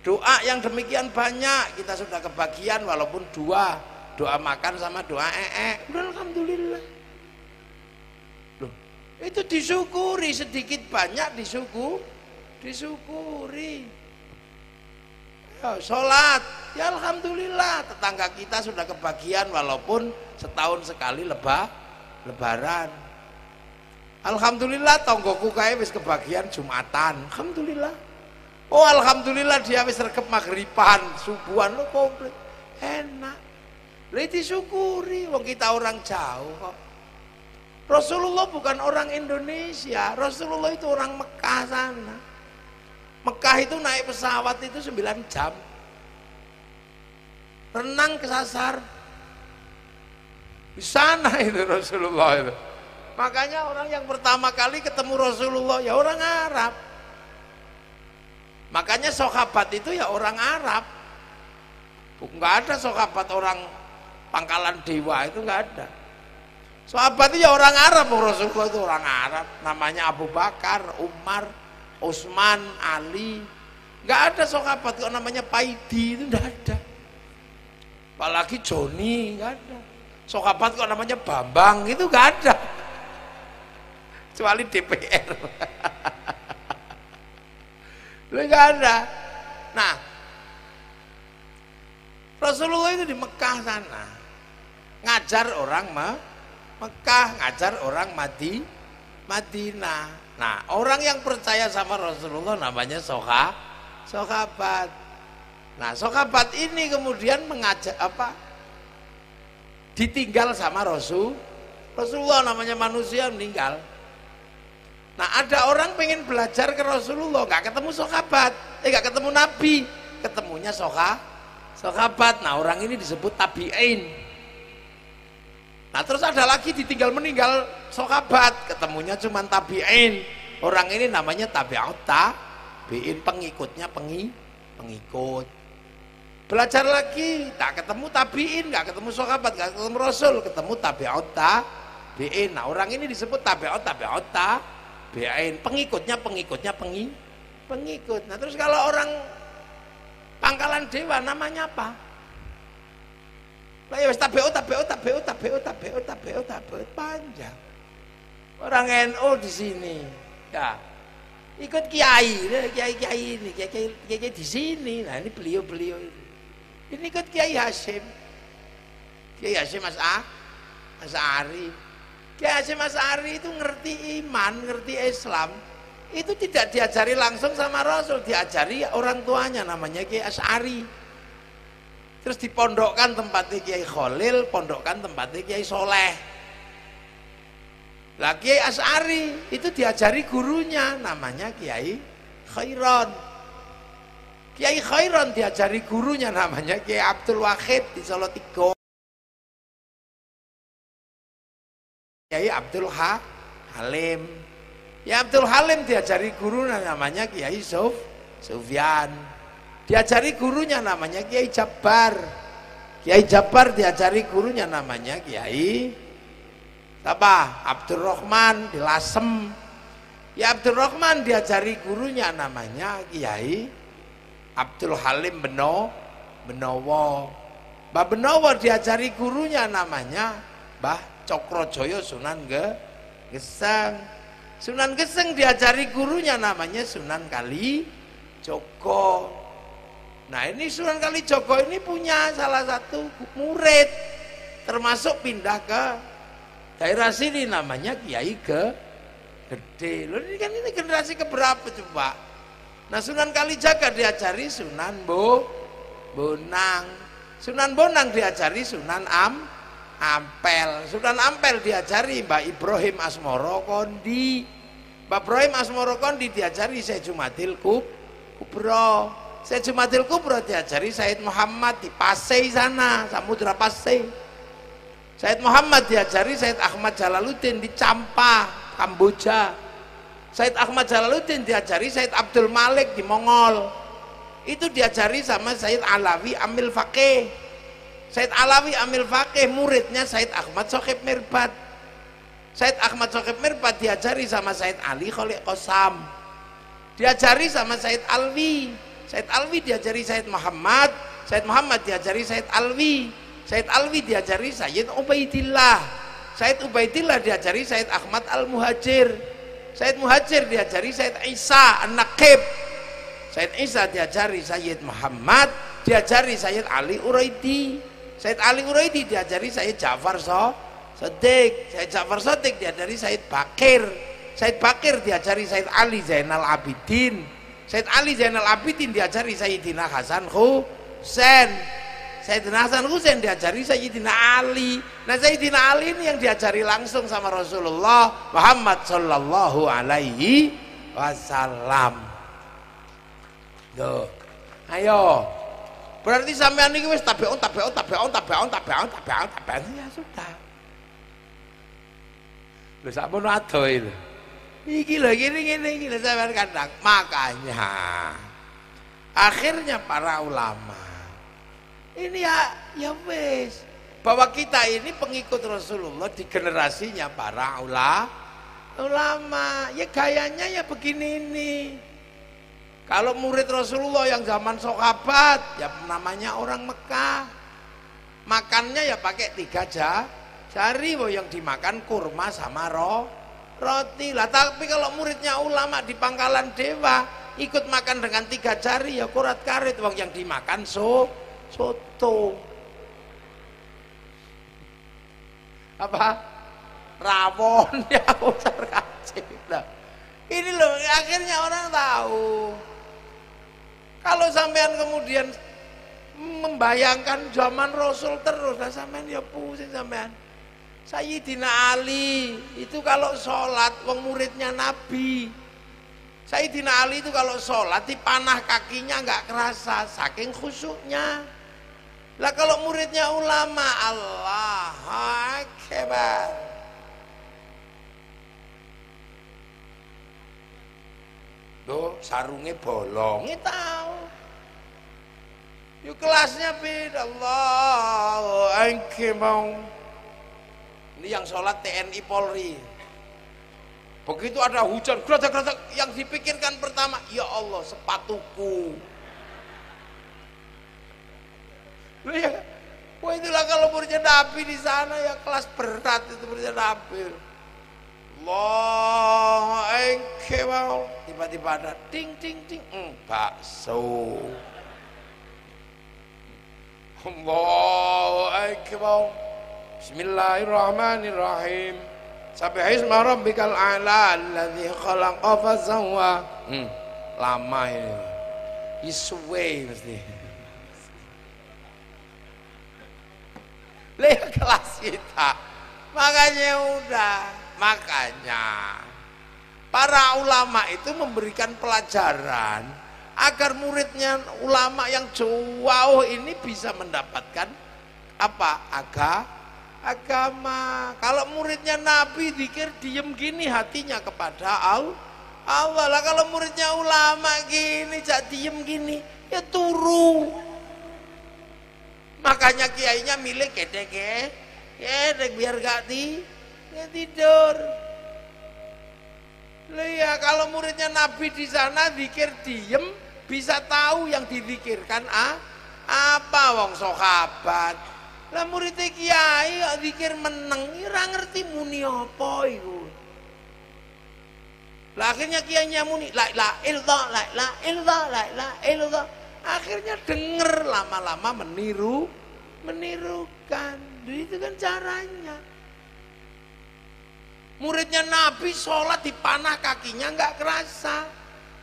Doa yang demikian banyak kita sudah kebagian walaupun dua. Doa makan sama doa udah alhamdulillah. Loh, itu disyukuri, sedikit banyak disyukuri. Ya, sholat, ya alhamdulillah, tetangga kita sudah kebagian walaupun setahun sekali lebaran. Alhamdulillah tonggoku kayak wis kebagian Jumatan. Alhamdulillah. Oh alhamdulillah dia wis regep maghriban, subuhan lo komplit. Enak. Lah disyukuri, wong kita orang jauh kok. Rasulullah bukan orang Indonesia, Rasulullah itu orang Mekah sana. Mekah itu naik pesawat itu 9 jam. Renang kesasar. Di sana itu Rasulullah itu. Makanya orang yang pertama kali ketemu Rasulullah ya orang Arab. Makanya sahabat itu ya orang Arab. Enggak ada sahabat orang Pangkalan Dewa, itu enggak ada. Sahabat itu ya orang Arab, Rasulullah itu orang Arab. Namanya Abu Bakar, Umar, Utsman, Ali. Enggak ada sahabat kok namanya Paidi, itu enggak ada. Apalagi Joni, enggak ada. Sahabat kok namanya Bambang, itu enggak ada. Kecuali DPR. Lu enggak ada. Nah, Rasulullah itu di Mekah sana ngajar orang Mekah, ngajar orang Madinah. Nah, orang yang percaya sama Rasulullah namanya sahabat. Nah, sahabat ini kemudian mengajak ditinggal sama Rasulullah, namanya manusia meninggal. Nah, ada orang pengen belajar ke Rasulullah, nggak ketemu sahabat, nggak ketemu Nabi, ketemunya sahabat. Nah, orang ini disebut tabi'in. Nah, terus ada lagi ditinggal meninggal sahabat, ketemunya cuma tabi'in. Orang ini namanya tabi'ut tabi'in, pengikutnya pengikut. Belajar lagi, tak ketemu tabi'in, nggak ketemu sahabat, nggak ketemu Rasul, ketemu tabi'ut tabi'in. Nah, orang ini disebut tabi'ut tabi'in, pengikutnya pengikut. Nah, terus kalau orang Pangkalan Dewa namanya apa? Lah ya wis tabi'ut panjang. Orang NU di sini. Ya. Ikut kiai ini, kiai di sini. Nah, ini beliau ini. Ini ikut Kiai Hasyim. Kiai Hasyim Asy'ari. Kiai Hasyim Asy'ari itu ngerti iman, ngerti Islam. Itu tidak diajari langsung sama Rasul, diajari orang tuanya namanya Kiai Asy'ari. Terus dipondokkan tempatnya Kiai Khalil, pondokkan tempatnya Kiai Soleh. Lah Kiai Asy'ari itu diajari gurunya namanya Kiai Khairon. Kiai Khairon diajari gurunya namanya Kiai Abdul Wahid di Solo Tigo. Kiai Abdul Halim. Ya Abdul Halim diajari gurunya namanya Kiai Sufyan. Diajari gurunya namanya Kiai Jabbar. Kiai Jabbar diajari gurunya namanya Kiai Abdurrahman di Lasem. Ya Abdurrahman diajari gurunya namanya Kiai Abdul Halim Benowo. Mbah Benowo diajari gurunya namanya Mbah Cokrojoyo Sunan Geseng. Sunan Geseng diajari gurunya namanya Sunan Kalijogo. Nah, ini Sunan Kalijogo ini punya salah satu murid, termasuk pindah ke daerah sini namanya Kiai Gede. Loh, ini kan ini generasi keberapa coba? Nah, Sunan Kalijaga diajari Sunan Bonang. Sunan Bonang diajari Sunan Ampel. Sunan Ampel diajari Mbak Ibrahim Asmoro Kondi. Mbak Ibrahim Asmoro Kondi diajari Syekh Jumadil Kubro. Syekh Jumadil Kubro diajari Said Muhammad di Pasai sana, Samudra Pasai. Said Muhammad diajari Said Ahmad Jalaluddin di Campa, Kamboja. Said Ahmad Jalaluddin diajari Said Abdul Malik di Mongol. Itu diajari sama Said Alawi Amil Faqih. Said Alawi Amil Faqih muridnya Said Ahmad Sohib Mirbat. Said Ahmad Sohib Mirbat diajari sama Said Ali Kholiq Qasam. Diajari sama Said Alwi. Said Alwi diajari Said Muhammad. Said Muhammad diajari Said Alwi. Said Alwi diajari Sayyid Ubaidillah. Said Ubaidillah diajari Said Ahmad Al-Muhajir. Said Muhajir diajari Said Isa An-Naqib. Said Isa diajari Sayyid Muhammad, diajari Sayyid Ali Uraidi. Sayyid Ali Uraidi diajari Sayyid Ja'far Shadiq. Sayyid Ja'far Shadiq diajari Sayyid Bakir. Sayyid Bakir diajari Sayyid Ali Zainal Abidin. Sayyid Ali Zainal Abidin diajari Sayyidina Hasan Husain. Sayyidina Hasan Husain diajari Sayyidina Ali. Nah Sayyidina Ali ini yang diajari langsung sama Rasulullah Muhammad sallallahu alaihi wasallam. Yo, ayo. Berarti sampean iki wis tabeon ya sudah. Lho sampun ado itu. Iki lho gini lho sampean kandang. Makanya akhirnya para ulama ini ya wes bahwa kita ini pengikut Rasulullah di generasinya para ulama ya gayanya ya begini ini. Kalau murid Rasulullah yang zaman sahabat ya namanya orang Mekah, makannya ya pakai 3 jari, yang dimakan kurma sama roti lah. Tapi kalau muridnya ulama di Pangkalan Dewa ikut makan dengan 3 jari ya kurat karit, yang dimakan soto apa rawon ya usar kacip lah. Ini loh akhirnya orang tahu. Kalau sampean kemudian membayangkan zaman Rasul terus, nah sampean ya pusing sampean. Sayyidina Ali itu kalau sholat wong muridnya Nabi. Sayyidina Ali itu kalau sholat dipanah kakinya nggak kerasa saking khusyuknya. Lah kalau muridnya ulama, Allahu Akbar. Loh, sarungnya bolong, ini tahu. Yuk kelasnya beda, Allahu Akbar. Ini yang sholat TNI Polri. Begitu ada hujan, geratak-geratak, yang dipikirkan pertama, ya Allah sepatuku. Ya, wah itulah kalau muridnya Nabi di sana ya kelas berat itu muridnya Nabi. Allahu Akbar. Tiba-tiba ada ting ting ting, bakso. Allahu Akbar. Bismillahirrahmanirrahim. Sabbihisma rabbikal a'la alladzi khalaqa fasawwa. Lama ini. Isuwe mesti. Lihat kelas kita. Makanya para ulama itu memberikan pelajaran agar muridnya ulama yang jauh ini bisa mendapatkan apa? Agama. Kalau muridnya Nabi zikir diem gini hatinya kepada Allah. Lah kalau muridnya ulama gini jak diem gini ya turu. Makanya kiainya milih kedek biar gak tidur. Ya kalau muridnya Nabi di sana zikir diem bisa tahu yang dizikirkan apa wong sahabat. Lah muridnya kiai kok zikir meneng ora ngerti muni apa iku. Lah akhirnya kiainya muni la ilaha illallah. Akhirnya denger lama-lama menirukan. Itu kan caranya. Muridnya Nabi sholat dipanah kakinya nggak kerasa.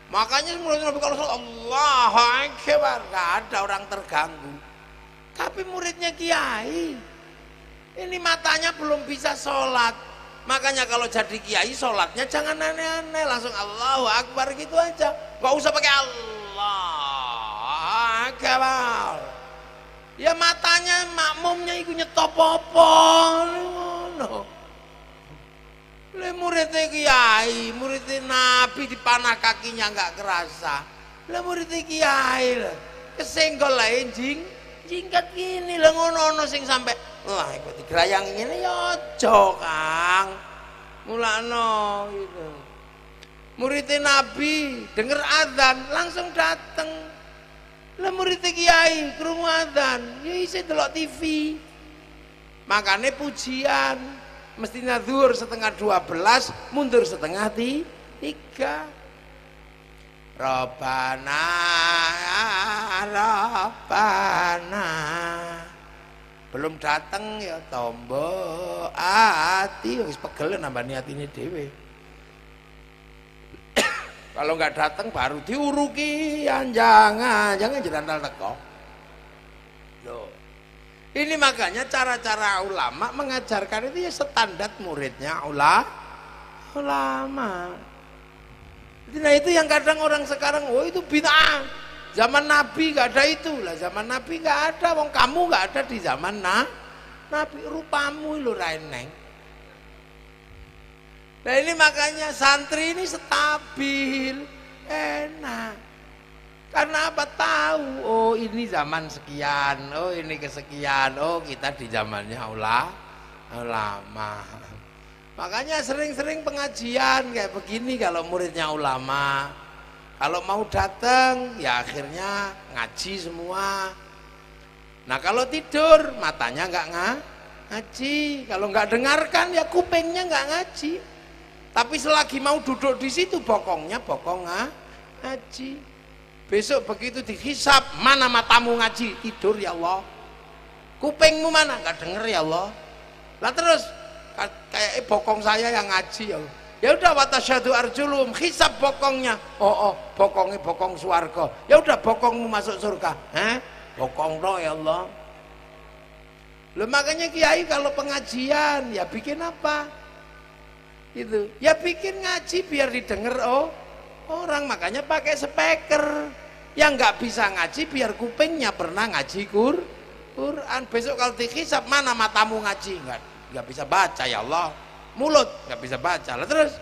Makanya muridnya Nabi kalau sholat Allahu Akbar nggak ada orang terganggu. Tapi muridnya kiai ini matanya belum bisa sholat. Makanya kalau jadi kiai sholatnya jangan aneh-aneh, langsung Allahu Akbar gitu aja. Nggak usah pakai Allah Akbar. Ya matanya makmumnya iku nyetop apa ngono. Le muridnya kiai, muridnya nabi dipanah kakinya nggak kerasa. Le muridnya kiai lah, kesenggol lain jingkat gini lah ngono sing sampai wah ikut digerayang ini ya ojo Kang. Mulano gitu. Muridnya nabi denger adzan langsung dateng. Le muridnya kiai krungu adzan, ya isi delok TV. Makanya pujian mestinya zuhur setengah 12, mundur setengah 3. Rabbana Rabbana belum datang ya tombo ati wis pegel nambah niatine dhewe. Kalau nggak datang baru diuruki jangan jenengan teko. Loh. Ini makanya cara-cara ulama mengajarkan itu ya standar muridnya ulama. Nah itu yang kadang orang sekarang, oh itu bid'ah. Zaman Nabi nggak ada itu lah, zaman Nabi nggak ada, wong kamu nggak ada di zaman Nabi, rupamu lu reneng. Nah ini makanya santri ini stabil, enak. Karena apa? Tahu, oh ini zaman sekian, oh ini kesekian, oh kita di zamannya ulama. Makanya sering-sering pengajian kayak begini kalau muridnya ulama. Kalau mau datang ya akhirnya ngaji semua. Nah kalau tidur matanya nggak ngaji. Kalau nggak dengarkan ya kupingnya nggak ngaji. Tapi selagi mau duduk di situ bokongnya bokong ngaji. Besok begitu dihisap, mana matamu ngaji? Tidur ya Allah. Kupingmu mana? Nggak denger ya Allah. Lah terus kayak bokong saya yang ngaji ya. Ya udah watasyadu arjulum, hisap bokongnya. Oh bokongnya bokong swarga. Ya udah bokongmu masuk surga. Bokong lo ya Allah. Loh makanya kiai kalau pengajian ya bikin apa? Itu. Ya bikin ngaji biar didengar orang, makanya pakai speaker. Yang nggak bisa ngaji biar kupingnya pernah ngaji Quran. Besok kalau dihisap mana matamu ngaji? Nggak bisa baca ya Allah. Mulut nggak bisa baca. Lah terus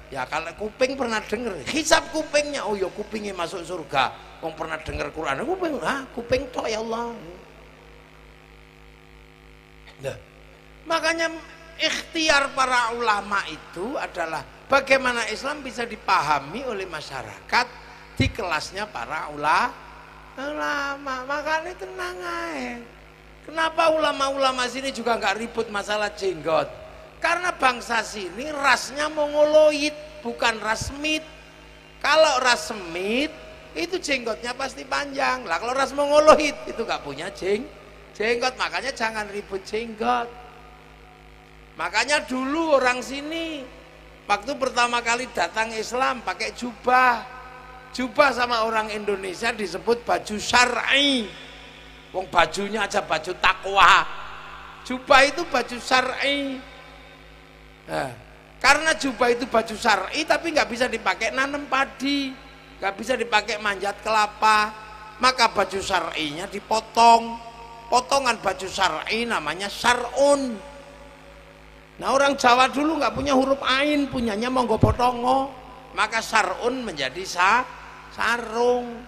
ya kalau kuping pernah denger, hisap kupingnya. Oh ya kupingnya masuk surga. Wong pernah denger Quran. Kuping tok ya Allah. Nah, makanya ikhtiar para ulama itu adalah bagaimana Islam bisa dipahami oleh masyarakat di kelasnya para ulama. Makanya tenang aja. Kenapa ulama-ulama sini juga nggak ribut masalah jenggot? Karena bangsa sini rasnya mongoloid, bukan ras Semit. Kalau ras Semit itu jenggotnya pasti panjang. Lah kalau ras mongoloid itu nggak punya jenggot, makanya jangan ribut jenggot. Makanya dulu orang sini waktu pertama kali datang Islam pakai jubah sama orang Indonesia disebut baju syar'i. Wong bajunya aja baju takwa. Jubah itu baju syar'i. Nah, karena jubah itu baju syar'i tapi nggak bisa dipakai nanam padi, nggak bisa dipakai manjat kelapa, maka baju syar'inya dipotong. Potongan baju syar'i namanya syar'un. Nah orang Jawa dulu nggak punya huruf ain, punyanya monggo potongo, maka syar'un menjadi sarung.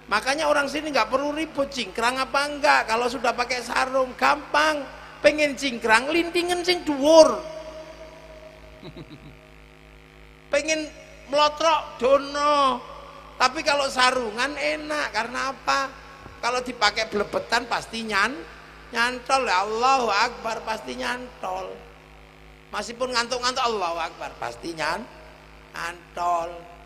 Makanya orang sini nggak perlu ribut cingkrang apa enggak. Kalau sudah pakai sarung gampang. Pengen cingkrang lintingan sing dhuwur. Pengen melotrok dono. Tapi kalau sarungan enak karena apa? Kalau dipakai belebetan pasti nyantol. Ya Allahu Akbar pasti nyantol. Masih pun ngantuk-ngantuk Allahu Akbar pasti nyantol.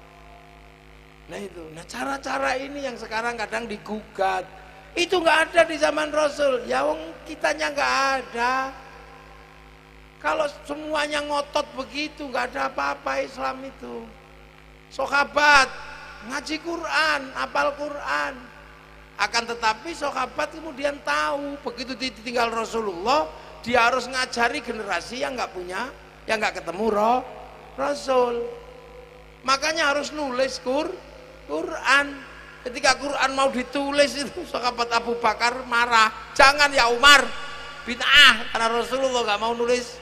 Nah itu, nah cara-cara ini yang sekarang kadang digugat. Itu nggak ada di zaman Rasul. Ya wong kitanya nggak ada. Kalau semuanya ngotot begitu, nggak ada apa-apa Islam itu. Sahabat ngaji Quran, hafal Quran. Akan tetapi sahabat kemudian tahu begitu ditinggal Rasulullah, dia harus ngajari generasi yang nggak punya, yang nggak ketemu Rasul. Makanya harus nulis Quran. Ketika Quran mau ditulis itu sahabat Abu Bakar marah, jangan ya Umar, bid'ah, karena Rasulullah nggak mau nulis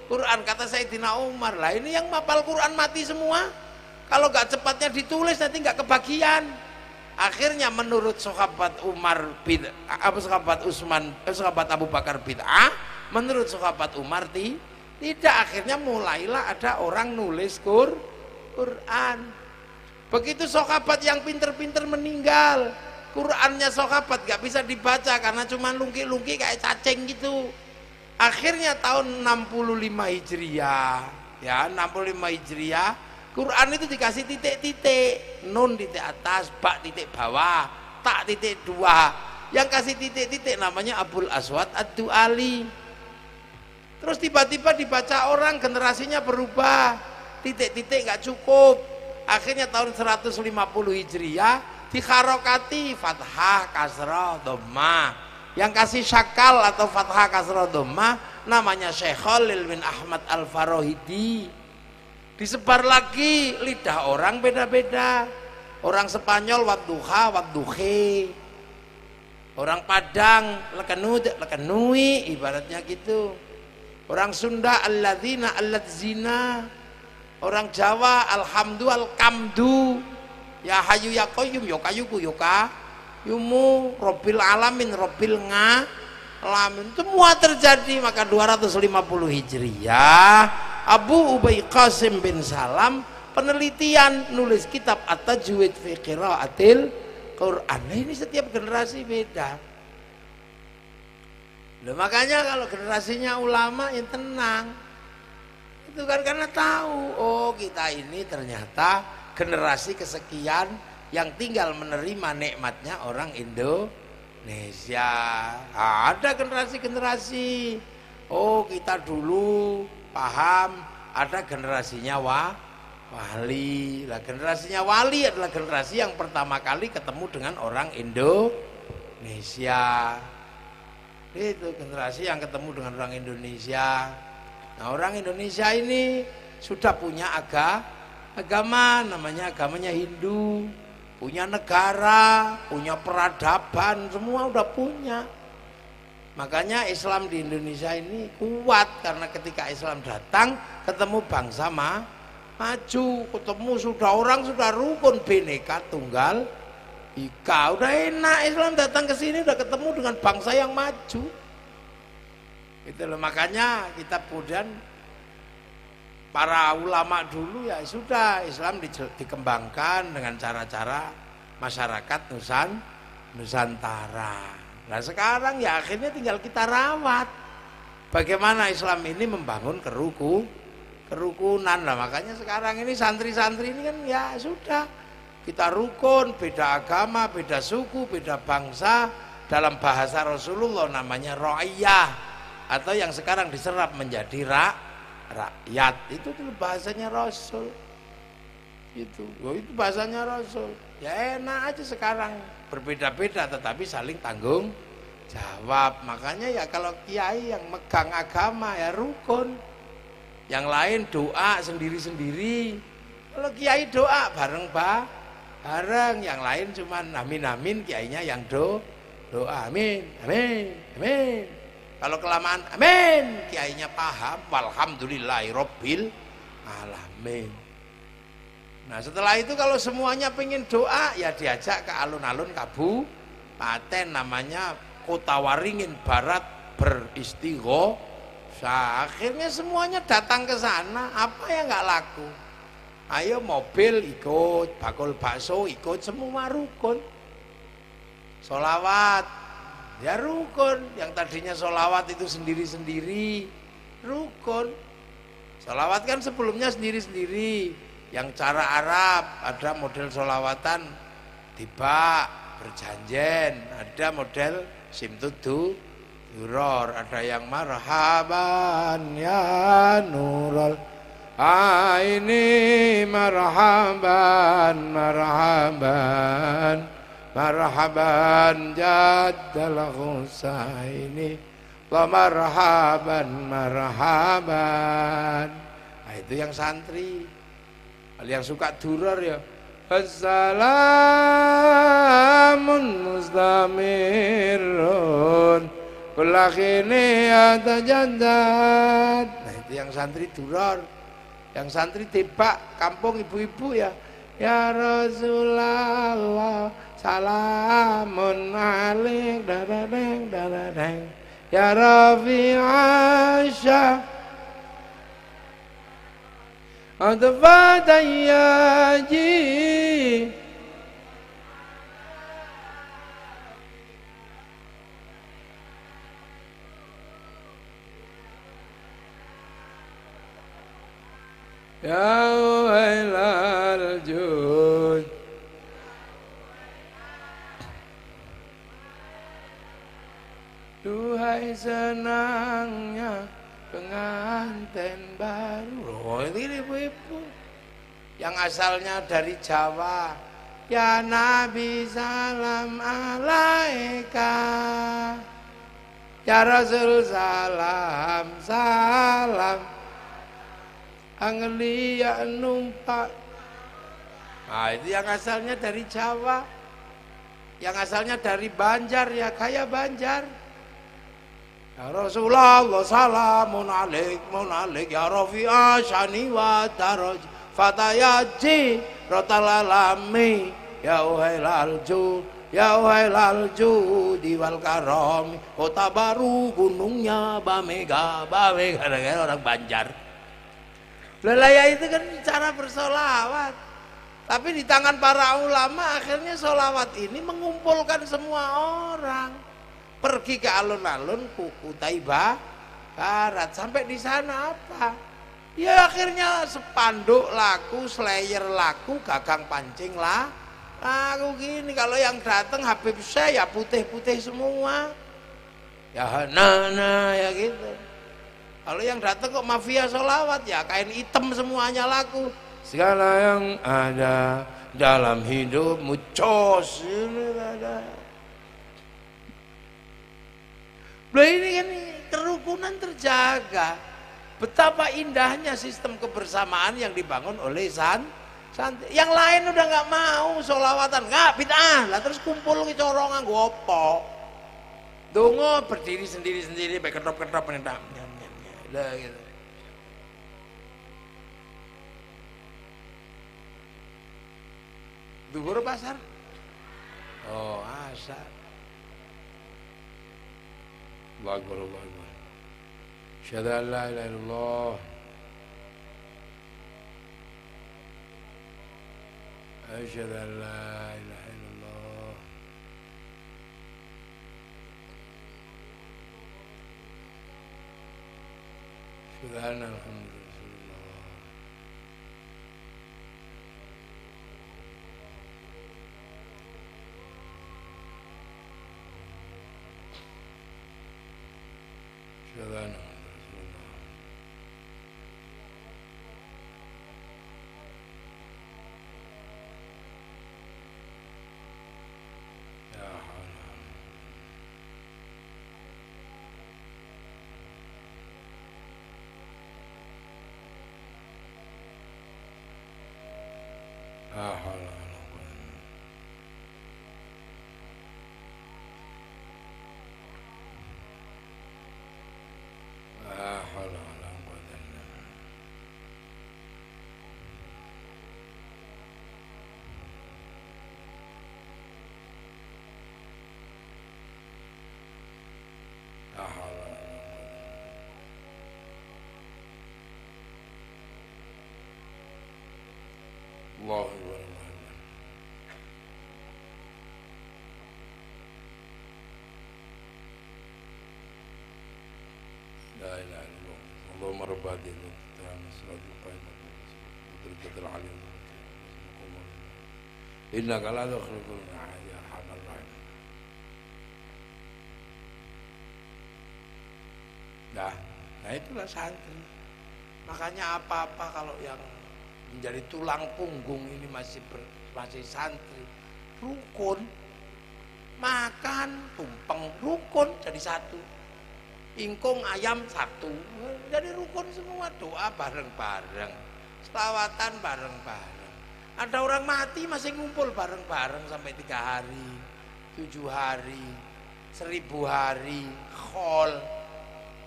Quran, kata Sayyidina Umar. Lah ini yang mapal Quran mati semua, kalau nggak cepatnya ditulis nanti nggak kebagian. Akhirnya menurut sahabat Umar sahabat Abu Bakar bid'ah, menurut sahabat Umar tidak. Akhirnya mulailah ada orang nulis Quran. Begitu sahabat yang pinter-pinter meninggal, Qurannya sahabat gak bisa dibaca karena cuma lungki-lungki kayak cacing gitu. Akhirnya tahun 65 Hijriah, ya 65 Hijriah, Quran itu dikasih titik-titik, nun titik atas, ba titik bawah, tak titik dua. Yang kasih titik-titik namanya Abul Aswad Ad-Du'ali. Terus tiba-tiba dibaca orang, generasinya berubah, titik-titik gak cukup. Akhirnya tahun 150 Hijriah dikharokati fathah kasrah dhammah. Yang kasih syakal atau fathah kasrah dhammah namanya Syekh Khalil bin Ahmad Al-Farahidi. Disebar lagi, lidah orang beda-beda. Orang Spanyol wadduha wadduhe, orang Padang lekenud lekenui, ibaratnya gitu. Orang Sunda alladzina alladzina, orang Jawa alhamdulillah kamdu, ya hayu ya qayyum ya kayuku ya yumu robbil alamin robbil ngalamin. Semua terjadi. Maka 250 Hijriah Abu Ubay Qasim bin Salam penelitian nulis kitab At-Tajwid fi Qiraatil Quran. Nah, ini setiap generasi beda. Loh, makanya kalau generasinya ulama yang tenang itu kan karena tahu, oh kita ini ternyata generasi kesekian yang tinggal menerima nikmatnya orang Indonesia. Ada generasi-generasi, oh kita dulu paham ada generasinya wali. Lah generasinya wali adalah generasi yang pertama kali ketemu dengan orang Indonesia. Itu generasi yang ketemu dengan orang Indonesia. Nah, orang Indonesia ini sudah punya agama, namanya agamanya Hindu, punya negara, punya peradaban, semua udah punya. Makanya Islam di Indonesia ini kuat, karena ketika Islam datang ketemu bangsa maju, ketemu orang sudah rukun Bhinneka Tunggal Ika, udah enak. Islam datang ke sini udah ketemu dengan bangsa yang maju. Itu loh, makanya kita kemudian para ulama dulu ya sudah Islam dikembangkan dengan cara-cara masyarakat Nusantara. Nah sekarang ya akhirnya tinggal kita rawat bagaimana Islam ini membangun kerukunan. Lah makanya sekarang ini santri-santri ini kan ya sudah kita rukun, beda agama, beda suku, beda bangsa. Dalam bahasa Rasulullah namanya ra'iyah, atau yang sekarang diserap menjadi rakyat. Itu bahasanya Rasul. Itu bahasanya Rasul. Ya enak aja sekarang, berbeda-beda tetapi saling tanggung jawab. Makanya ya kalau kiai yang megang agama ya rukun, yang lain doa sendiri-sendiri. Kalau kiai doa bareng yang lain cuman amin-amin, kiainya yang doa amin amin amin. Kalau kelamaan amin, kiainya paham walhamdulillahirabbil alamin. Nah setelah itu kalau semuanya pengen doa ya diajak ke alun-alun kabupaten namanya Kota Waringin Barat beristighosah. Akhirnya semuanya datang ke sana, apa yang nggak laku? Ayo mobil ikut, bakul bakso ikut, semua rukun. Sholawat ya rukun, yang tadinya sholawat itu sendiri-sendiri rukun. Sholawat kan sebelumnya sendiri-sendiri. Yang cara Arab ada model sholawatan tiba berjanjen, ada model simtudu yuror, ada yang marhaban ya nurul aini marhaban marhaban marhaban jaddal husaini la marhaban marhaban. Nah, itu yang santri. Yang suka duror ya Assalamun mustamirun kulakhini atajadad. Nah itu yang santri duror, yang santri tebak kampung ibu-ibu ya. Ya Rasulullah salamun alaik dadadeng dadadeng ya Rafi Aisyah adfadayyaji ya wailal jud duhai senangnya pengantin baru. Oh ini ibu-ibu yang asalnya dari Jawa. Ya Nabi salam alaika, ya Rasul salam salam, Anglia numpak. Nah itu yang asalnya dari Jawa, yang asalnya dari Banjar ya kayak Banjar. Ya Rasulullah salamun alaik ya Rafi'a syani wa daraj fatayaji rotalalami ya uhailal diwal karomi kota baru gunungnya Bamega orang Banjar. Lelaya itu kan cara bersolawat, tapi di tangan para ulama akhirnya solawat ini mengumpulkan semua orang. Pergi ke alun-alun Kutai Barat, sampai di sana apa? Ya akhirnya spanduk laku, slayer laku, gagang pancing lah. Laku gini, kalau yang datang Habib Syekh ya putih-putih semua. Ya nana ya gitu. Kalau yang datang kok mafia solawat ya kain hitam semuanya laku. Segala yang ada dalam hidupmu cos ini ada. Loh ini kan kerukunan terjaga. Betapa indahnya sistem kebersamaan yang dibangun oleh santri. Yang lain udah nggak mau solawatan, nggak bid'ah lah, terus kumpul ke corongan gopo. Dongo berdiri sendiri-sendiri, baik ketop-ketop menendam. Lah gitu. Duhur pasar. Oh, asar. Allah Akbar, Allah Akbar. Asyhadu an la ilaha illallah. Asyhadu an la ilaha illallah. Asyhadu anna Muhammadar Rasulullah. Asyhadu anna Allahu Akbar. La ilaha illallah. Allahumma rabb hadhihi al-qiyamah siratal qa'imah bil alim. Innaka la tukhliful mi'ad ya arhamar rahimin. Nah itulah santri. Makanya apa-apa kalau yang menjadi tulang punggung ini masih santri, rukun, makan tumpeng rukun jadi satu, ingkung ayam satu, jadi rukun semua, doa bareng-bareng, selawatan bareng-bareng. Ada orang mati masih ngumpul bareng-bareng sampai 3 hari, 7 hari, 1000 hari, khol,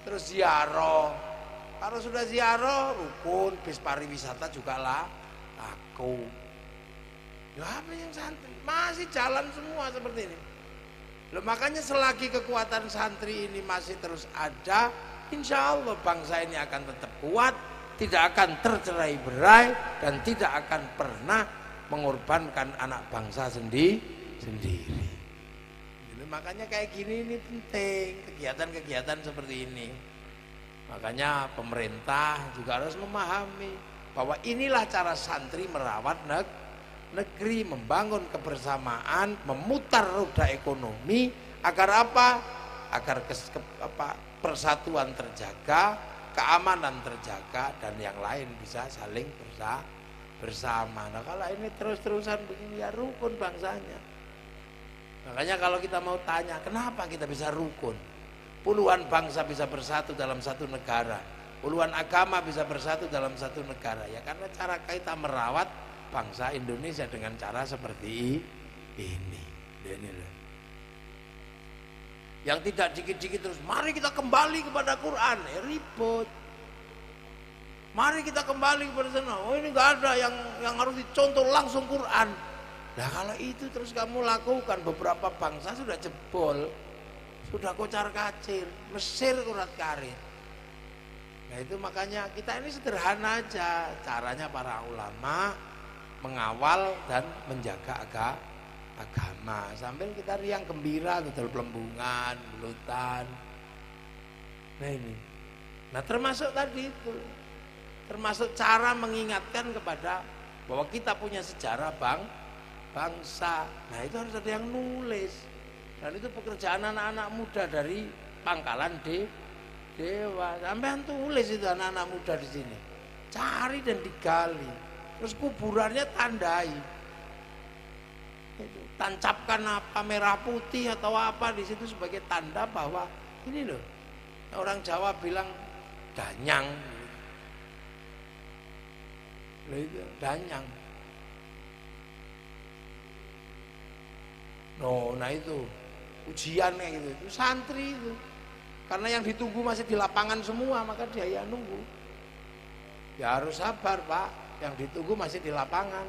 terus ziarah. Kalau sudah ziarah, rukun, bis pariwisata juga lah, aku. Ya apa yang santri? Masih jalan semua seperti ini. Loh, makanya selagi kekuatan santri ini masih terus ada, insya Allah bangsa ini akan tetap kuat, tidak akan tercerai-berai, dan tidak akan pernah mengorbankan anak bangsa sendiri. Jadi, makanya kayak gini ini penting, kegiatan-kegiatan seperti ini. Makanya pemerintah juga harus memahami bahwa inilah cara santri merawat negeri, membangun kebersamaan, memutar roda ekonomi, agar apa? Agar persatuan terjaga, keamanan terjaga, dan yang lain bisa saling bersama. Nah, kalau ini terus-terusan begini, ya rukun bangsanya. Makanya kalau kita mau tanya, kenapa kita bisa rukun? Puluhan bangsa bisa bersatu dalam satu negara, puluhan agama bisa bersatu dalam satu negara, ya karena cara kita merawat bangsa Indonesia dengan cara seperti ini. Yang tidak dikit-dikit terus, mari kita kembali kepada Quran, ribut. Mari kita kembali kepada sana. Oh, ini nggak ada yang harus dicontoh langsung Quran. Nah, kalau itu terus kamu lakukan, beberapa bangsa sudah jebol, sudah kocar-kacir, Mesir urat-karir. Nah, itu makanya kita ini sederhana aja caranya para ulama mengawal dan menjaga agama, sambil kita riang gembira, betul pelembungan, belutan. Nah ini, nah termasuk tadi itu, termasuk cara mengingatkan kepada bahwa kita punya sejarah bangsa. Nah itu harus ada yang nulis, dan itu pekerjaan anak-anak muda dari pangkalan dewa. Sampean tulis itu anak-anak muda di sini, cari dan digali. Terus kuburannya tandai, tancapkan apa merah putih atau apa di situ sebagai tanda bahwa ini loh, orang Jawa bilang danyang, loh itu danyang. Nah itu ujian kayak gitu, itu santri itu, karena yang ditunggu masih di lapangan semua, maka dia ya nunggu. Ya harus sabar Pak. Yang ditunggu masih di lapangan,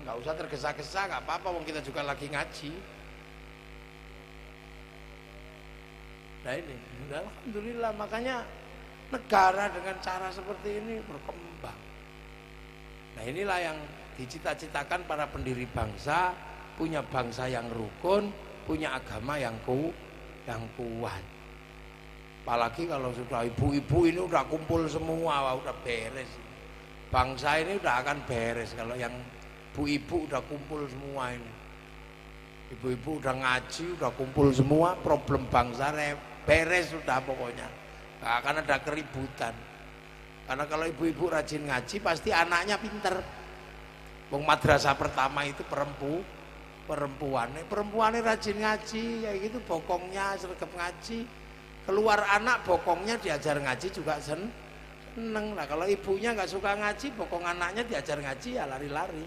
nggak usah tergesa-gesa, nggak apa-apa, wong kita juga lagi ngaji. Nah ini, alhamdulillah, makanya negara dengan cara seperti ini berkembang. Nah inilah yang dicita-citakan para pendiri bangsa, punya bangsa yang rukun, punya agama yang kuat. Apalagi kalau sudah ibu-ibu ini udah kumpul semua, udah beres. Bangsa ini udah akan beres kalau yang ibu-ibu udah kumpul semua ini. Ibu-ibu udah ngaji, udah kumpul semua, problem bangsa beres sudah pokoknya. Gak akan ada keributan. Karena kalau ibu-ibu rajin ngaji pasti anaknya pinter. Wong madrasah pertama itu perempuannya rajin ngaji, kayak gitu bokongnya sergap ngaji. Keluar anak bokongnya diajar ngaji juga seneng. Nah kalau ibunya nggak suka ngaji, bokong anaknya diajar ngaji ya lari-lari.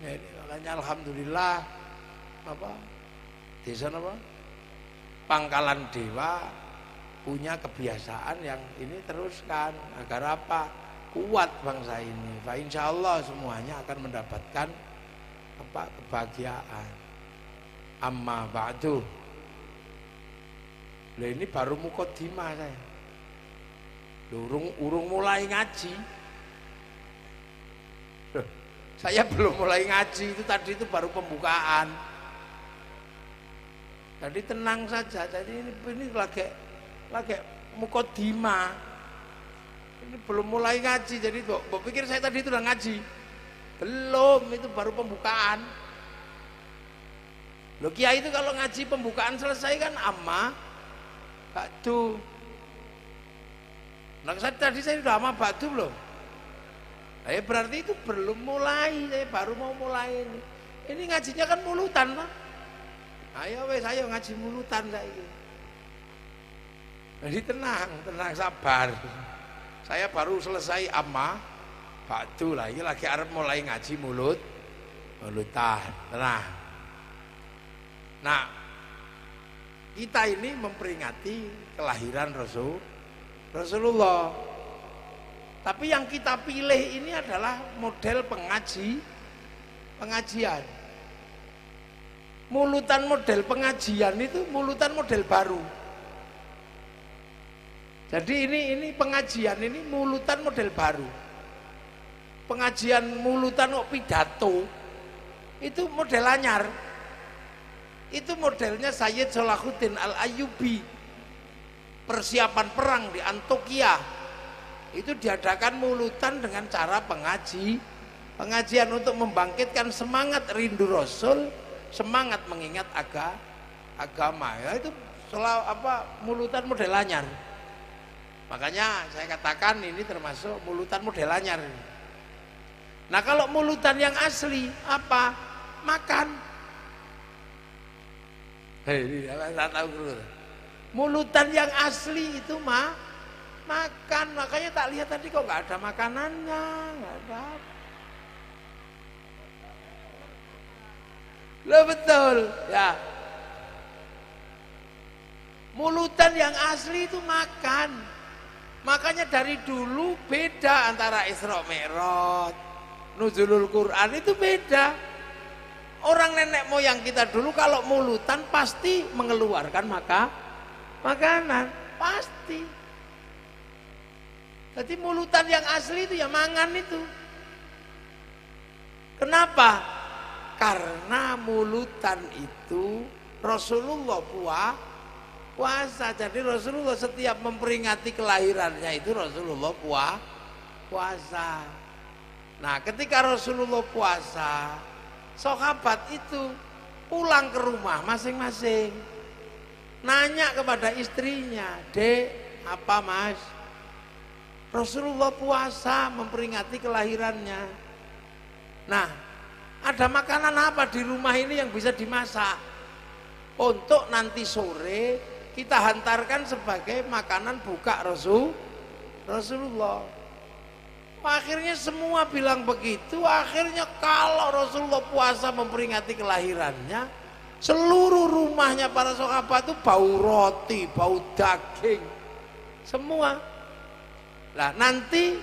Ya, makanya alhamdulillah desa Pangkalan Dewa punya kebiasaan yang ini teruskan agar apa? Kuat bangsa ini. Fa insyaallah semuanya akan mendapatkan kebahagiaan. Amma ba'du. Lah ini baru mukaddimah saya. Urung mulai ngaji. Saya belum mulai ngaji, itu tadi itu baru pembukaan. Jadi tenang saja. Jadi ini lagi mukaddimah. Ini belum mulai ngaji. Jadi mbok pikir saya tadi itu udah ngaji. Belum, itu baru pembukaan. Loh kiai itu kalau ngaji pembukaan selesai kan amma ba'du. Nah tadi saya sudah sama ba'du belum? Berarti itu belum mulai, saya baru mau mulai ini. Ini ngajinya kan mulutan Pak. Ayo ngaji mulutan saya. Jadi tenang, sabar. Saya baru selesai amma Ba'du lah, ini lagi arep mulai ngaji mulutan. Nah, kita ini memperingati kelahiran Rasulullah. Tapi yang kita pilih ini adalah model pengajian. Mulutan model pengajian itu mulutan model baru. Jadi ini pengajian ini mulutan model baru. Pengajian mulutan kok pidato itu model anyar. Itu modelnya Sayyid Salahuddin Al-Ayyubi. Persiapan perang di Antokia. Itu diadakan mulutan dengan cara pengajian untuk membangkitkan semangat rindu Rasul, semangat mengingat agama. Ya itu mulutan model anyar. Makanya saya katakan ini termasuk mulutan model anyar. Nah, kalau mulutan yang asli apa? Makan. Saya tahu dulu. Mulutan yang asli itu makan. Makanya tak lihat tadi kok nggak ada makanannya, nggak ada. Loh betul, ya. Mulutan yang asli itu makan. Makanya dari dulu beda antara Isra Mi'raj, Nuzulul Quran itu beda. Orang nenek moyang kita dulu kalau mulutan pasti mengeluarkan makanan, pasti. Jadi mulutan yang asli itu ya mangan itu. Kenapa? Karena mulutan itu Rasulullah puasa. Jadi Rasulullah setiap memperingati kelahirannya itu Rasulullah puasa. Nah, ketika Rasulullah puasa, sahabat itu pulang ke rumah masing-masing. Nanya kepada istrinya, "Dek, apa Mas?" Rasulullah puasa memperingati kelahirannya. Nah, ada makanan apa di rumah ini yang bisa dimasak untuk nanti sore kita hantarkan sebagai makanan buka Rasulullah. Akhirnya semua bilang begitu. Akhirnya kalau Rasulullah puasa memperingati kelahirannya, seluruh rumahnya para sahabat itu bau roti, bau daging, semua. Nah, nanti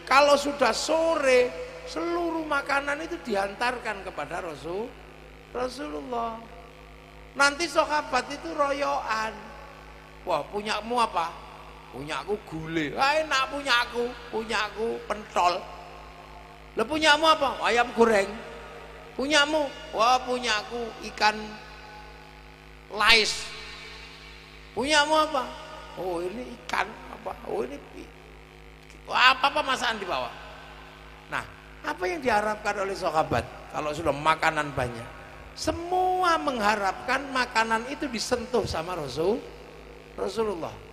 kalau sudah sore, seluruh makanan itu dihantarkan kepada Rasulullah. Nanti sahabat itu royoan. Wah, punyamu apa? Punyaku gulai. Enak punyaku pentol. Lah punyamu apa? Ayam goreng. Punyamu? Wah, punyaku ikan lais. Punyamu apa? Oh, ini ikan apa? Oh, ini apa masakan di bawah. Nah, apa yang diharapkan oleh sahabat kalau sudah makanan banyak? Semua mengharapkan makanan itu disentuh sama Rasulullah.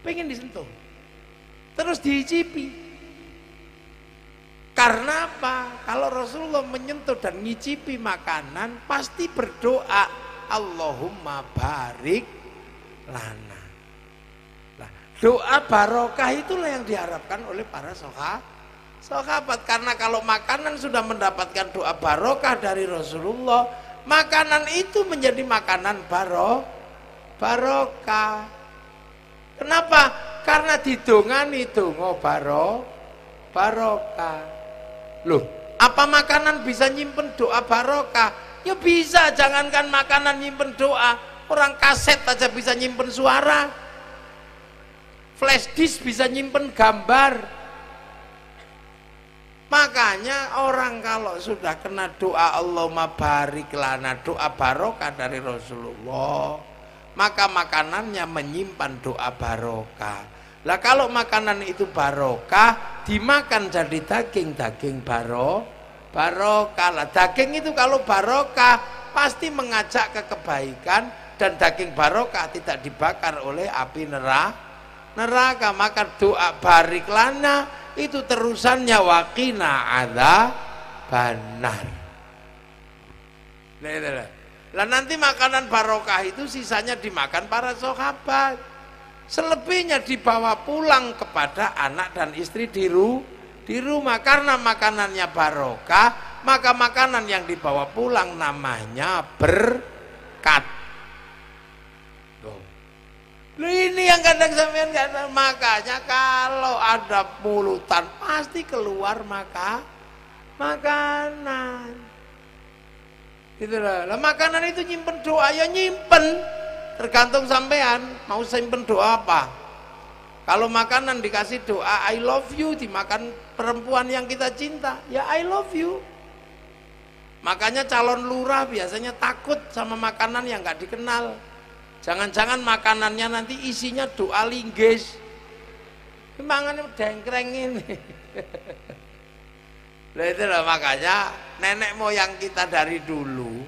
Pengen disentuh, terus diicipi. Karena apa? Kalau Rasulullah menyentuh dan ngicipi makanan, pasti berdoa, Allahumma barik lana. Nah, doa barokah itulah yang diharapkan oleh para sahabat. Karena kalau makanan sudah mendapatkan doa barokah dari Rasulullah, makanan itu menjadi makanan barokah. Kenapa? Karena didongani donga barokah. Loh, apa makanan bisa nyimpen doa barokah? Ya bisa, jangankan makanan nyimpen doa, orang kaset aja bisa nyimpen suara. Flash disk bisa nyimpen gambar. Makanya orang kalau sudah kena doa Allahumma barik lana, doa barokah dari Rasulullah, maka makanannya menyimpan doa barokah. Lah kalau makanan itu barokah, dimakan jadi daging barokah. Lah daging itu kalau barokah pasti mengajak ke kebaikan, dan daging barokah tidak dibakar oleh api neraka. Maka doa barik lana itu terusannya waqina adzabannar. Lah nanti makanan barokah itu sisanya dimakan para sahabat. Selebihnya dibawa pulang kepada anak dan istri di di rumah karena makanannya barokah, maka makanan yang dibawa pulang namanya berkat. Loh, ini yang kadang sampean nggak tahu, makanya kalau ada mulutan pasti keluar makanan. Gitu lah. Makanan itu nyimpen doa ya nyimpen. Tergantung sampean mau simpen doa apa. Kalau makanan dikasih doa I love you, dimakan perempuan yang kita cinta, ya I love you. Makanya calon lurah biasanya takut sama makanan yang nggak dikenal. Jangan-jangan makanannya nanti isinya doa linggis. Mangannya dengkreng ini. Nah itulah makanya nenek moyang kita dari dulu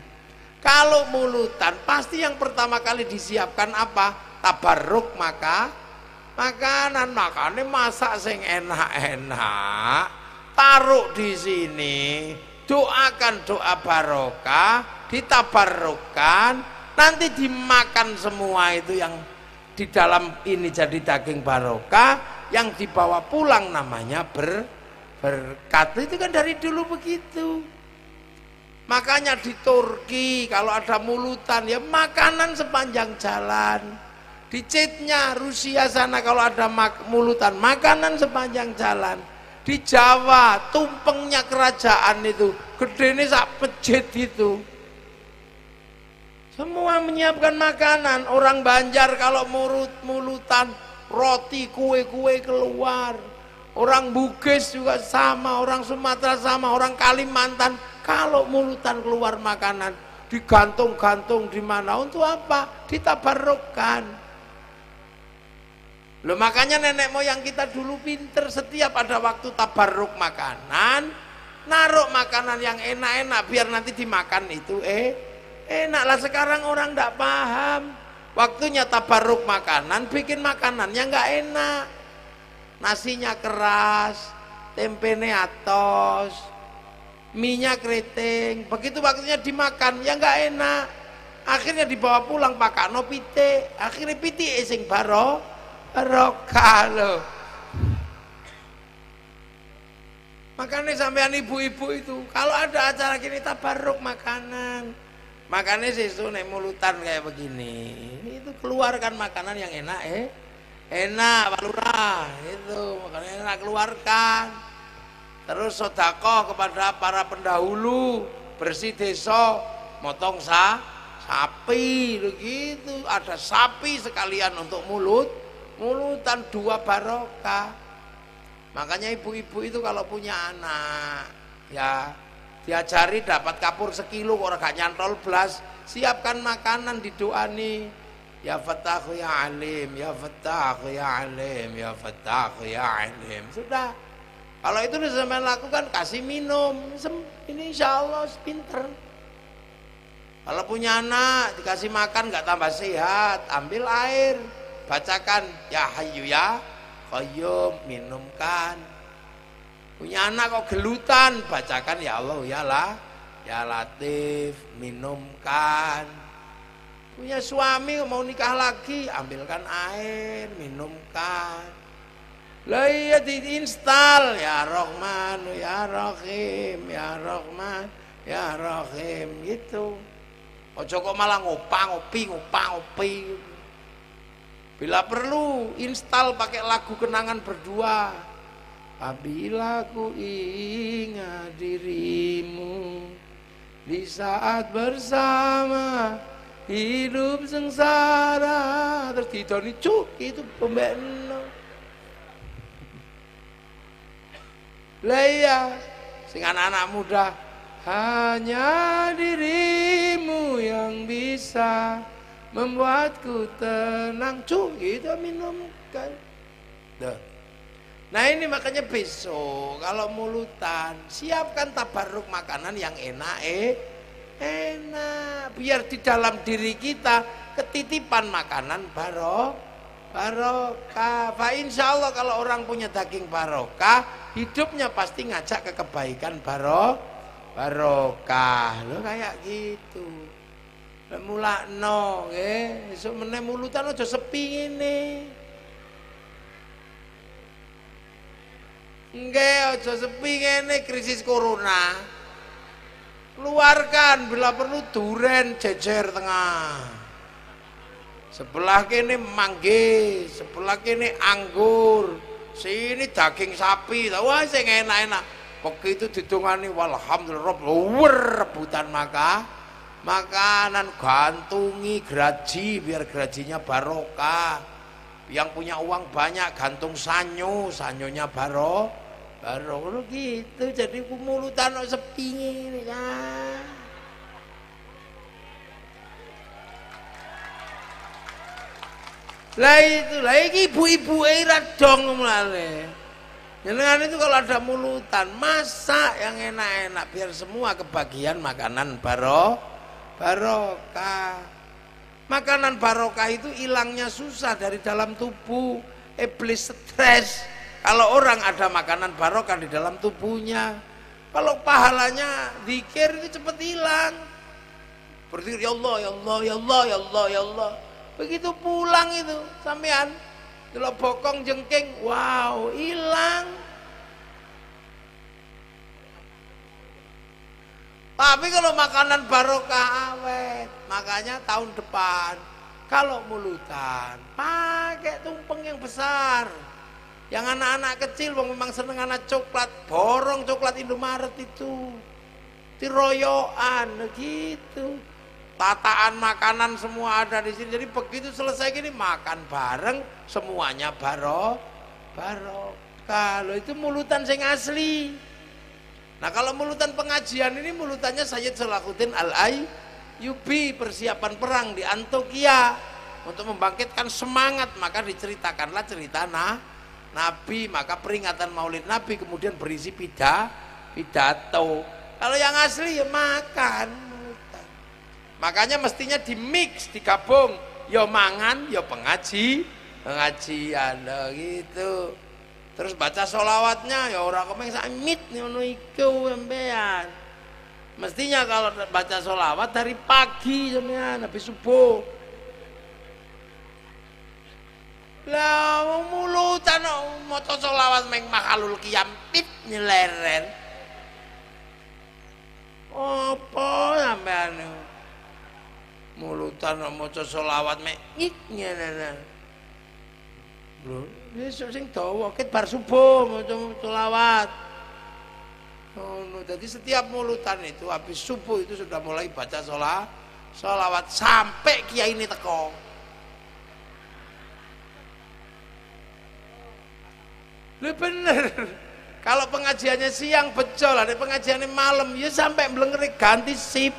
kalau mulutan pasti yang pertama kali disiapkan apa? Tabarruk makanan, makanya masak sing enak-enak, taruh di sini, doakan doa barokah, ditabarrukkan, nanti dimakan semua itu yang di dalam ini jadi daging barokah, yang dibawa pulang namanya berkat. Itu kan dari dulu begitu. Makanya di Turki kalau ada mulutan ya makanan sepanjang jalan. Di Cetnya Rusia sana kalau ada mulutan makanan sepanjang jalan. Di Jawa tumpengnya kerajaan itu gede ini sak pecet itu. Semua menyiapkan makanan. Orang Banjar kalau mulutan roti kue-kue keluar. Orang Bugis juga sama, orang Sumatera sama, orang Kalimantan kalau mulutan keluar makanan digantung-gantung di mana untuk apa? Ditabarrukkan. Loh makanya nenek moyang kita dulu pinter, setiap ada waktu tabarruk makanan, naruh makanan yang enak-enak biar nanti dimakan itu enak lah. Sekarang orang tidak paham, waktunya tabarruk makanan, bikin makanannya nggak enak. Nasinya keras, tempenya atos, minyak keriting, begitu waktunya dimakan ya nggak enak. Akhirnya dibawa pulang Pak Kano pite, akhirnya piti sing barokah loh. Makanya sampean ibu-ibu itu kalau ada acara gini tabarruk makanan. Makanya sesuk nek mulutan kayak begini, itu keluarkan makanan yang enak enak Pak Lurah itu makanya enak keluarkan. Terus sedekah kepada para pendahulu, bersih desa, motong sapi begitu, ada sapi sekalian untuk mulutan dua barokah. Makanya ibu-ibu itu kalau punya anak ya diajari dapat kapur sekilo orang gak nyantol belas, siapkan makanan didoani. Ya Fattah ya Alim, ya Fattah ya Alim, ya Fattah ya Alim. Sudah. Kalau itu sampai lakukan kasih minum. Ini insya Allah pinter. Kalau punya anak dikasih makan nggak tambah sehat, ambil air, bacakan ya Hayyu ya Qayyum, minumkan. Punya anak kok gelutan, bacakan ya Allah ya Latif, minumkan. Punya suami mau nikah lagi, ambilkan air, minumkan. Lah iya diinstal ya Rahman, ya Rahim, ya Rahman, ya Rahim gitu. Ojo kok malah ngopi. Bila perlu install pakai lagu kenangan berdua. Apabila ku ingat dirimu di saat bersama hidup sengsara, terus didoni cuk itu pembeno. Lah iya sing anak-anak muda, hanya dirimu yang bisa membuatku tenang, cuk itu minumkan. Nah ini makanya besok kalau mulutan siapkan tabarruk makanan yang enak enak, biar di dalam diri kita ketitipan makanan barokah. Fa insya Allah kalau orang punya daging barokah, hidupnya pasti ngajak ke kebaikan barokah. Lo kayak gitu. Mulakno nggih, esuk meneh mulutan aja sepi ngene. Nggih, aja sepi ngene krisis corona. Keluarkan bila perlu duren jejer tengah. Sebelah kene mangge, sebelah kene anggur. Sini daging sapi. Wah, sing enak-enak. Begitu didongani walhamdulillah rebutan makanan, gantungi graji biar grajinya barokah. Yang punya uang banyak gantung sanyonya barokah gitu. Jadi kumulutan sepi ini ya. Lah itu lah ibu-ibu era dong mulane. Jenengan itu kalau ada mulutan masak yang enak-enak biar semua kebagian makanan barokah. Makanan barokah itu hilangnya susah dari dalam tubuh. Iblis stres kalau orang ada makanan barokah di dalam tubuhnya. Kalau pahalanya zikir itu cepat hilang. Berzikir ya Allah ya Allah ya Allah ya Allah ya Allah. Begitu pulang itu sampean kalau bokong jengking, wow hilang. Tapi kalau makanan barokah awet, makanya tahun depan kalau mulutan pakai tumpeng yang besar. Yang anak-anak kecil memang seneng anak coklat, borong coklat Indomaret itu, diroyokan gitu. Tataan makanan semua ada di sini. Jadi begitu selesai gini makan bareng semuanya barokah. Loh itu mulutan sing asli. Nah kalau mulutan pengajian ini mulutannya Sayyid Salahuddin Al-Ayyubi, persiapan perang di Antokia untuk membangkitkan semangat, maka diceritakanlah cerita Nabi, maka peringatan Maulid Nabi kemudian berisi pidato. Kalau yang asli ya makan. Makanya mestinya di mix, digabung, ya mangan, ya pengajian gitu. Terus baca sholawatnya ya orang kemeng samit ngono iku sampean. Mestinya kalau baca sholawat dari pagi sampean habis subuh. Lah mulutan maca sholawat meng makhlul qiyam pit nyeleren. Apa sampean mulutan maca sholawat mek ik nyeleren. Lho, besok sing dawa ket bar subuh maca sholawat. Jadi setiap mulutan itu habis subuh itu sudah mulai baca sholawat sampai kiai ini teko. Lho bener. Kalau pengajiannya siang becol, ada pengajiannya malam, ya sampai belengeri ganti sip.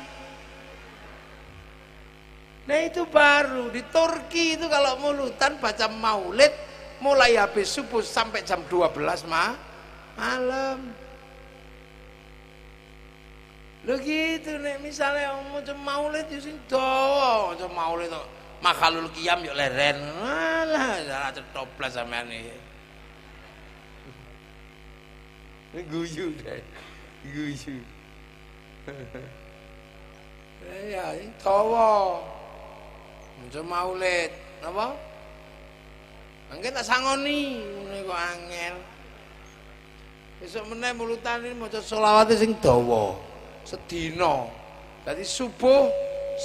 Nah itu baru di Turki itu kalau mulutan baca maulid mulai habis subuh sampai jam 12 malam. Lho gitu nek misalnya maca maulid yo sing dawa, maca maulid kok makhlul qiyam yo leren. Alah, salah cetoplas sampean iki. Guyu deh. Guyu. Ya, dawa. Maca maulid, napa? Mangke tak sangoni ngene kok angel. Besok meneh mulutan iki maca selawat sing dawa. Sedina. Dadi subuh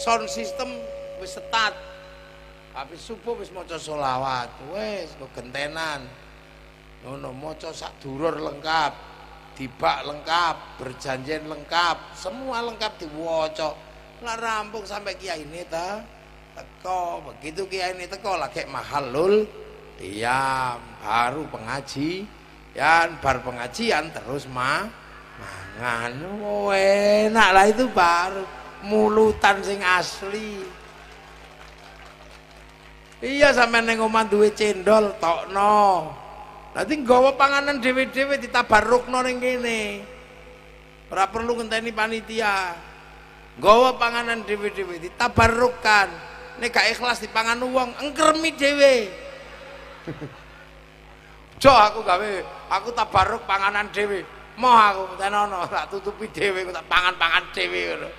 sound system wis setat. Habis subuh wis maca selawat. Wis kok gentenan. Ngono maca sak durur lengkap, dibak lengkap, berjanjian lengkap, semua lengkap diwaca. Lah rampung sampai kiai ini teko. Begitu kiai ini teko lagi mahallul qiyam, baru pengajian, bar pengajian terus mangan. Enak lah itu baru mulutan sing asli. Iya sampeyan ning omah duwe cendol tokno. Nanti nggawa panganan dhewe-dhewe ditabarrukno ning kene. Ora perlu ngenteni panitia. Nggawa panganan dhewe-dhewe ditabarrukkan. Nek gak ikhlas dipangan wong, engkremi dhewe. Jo aku tabarruk panganan dhewe. Moh aku tenono tak tutupi dhewe tak pangan-pangan dhewe ngono.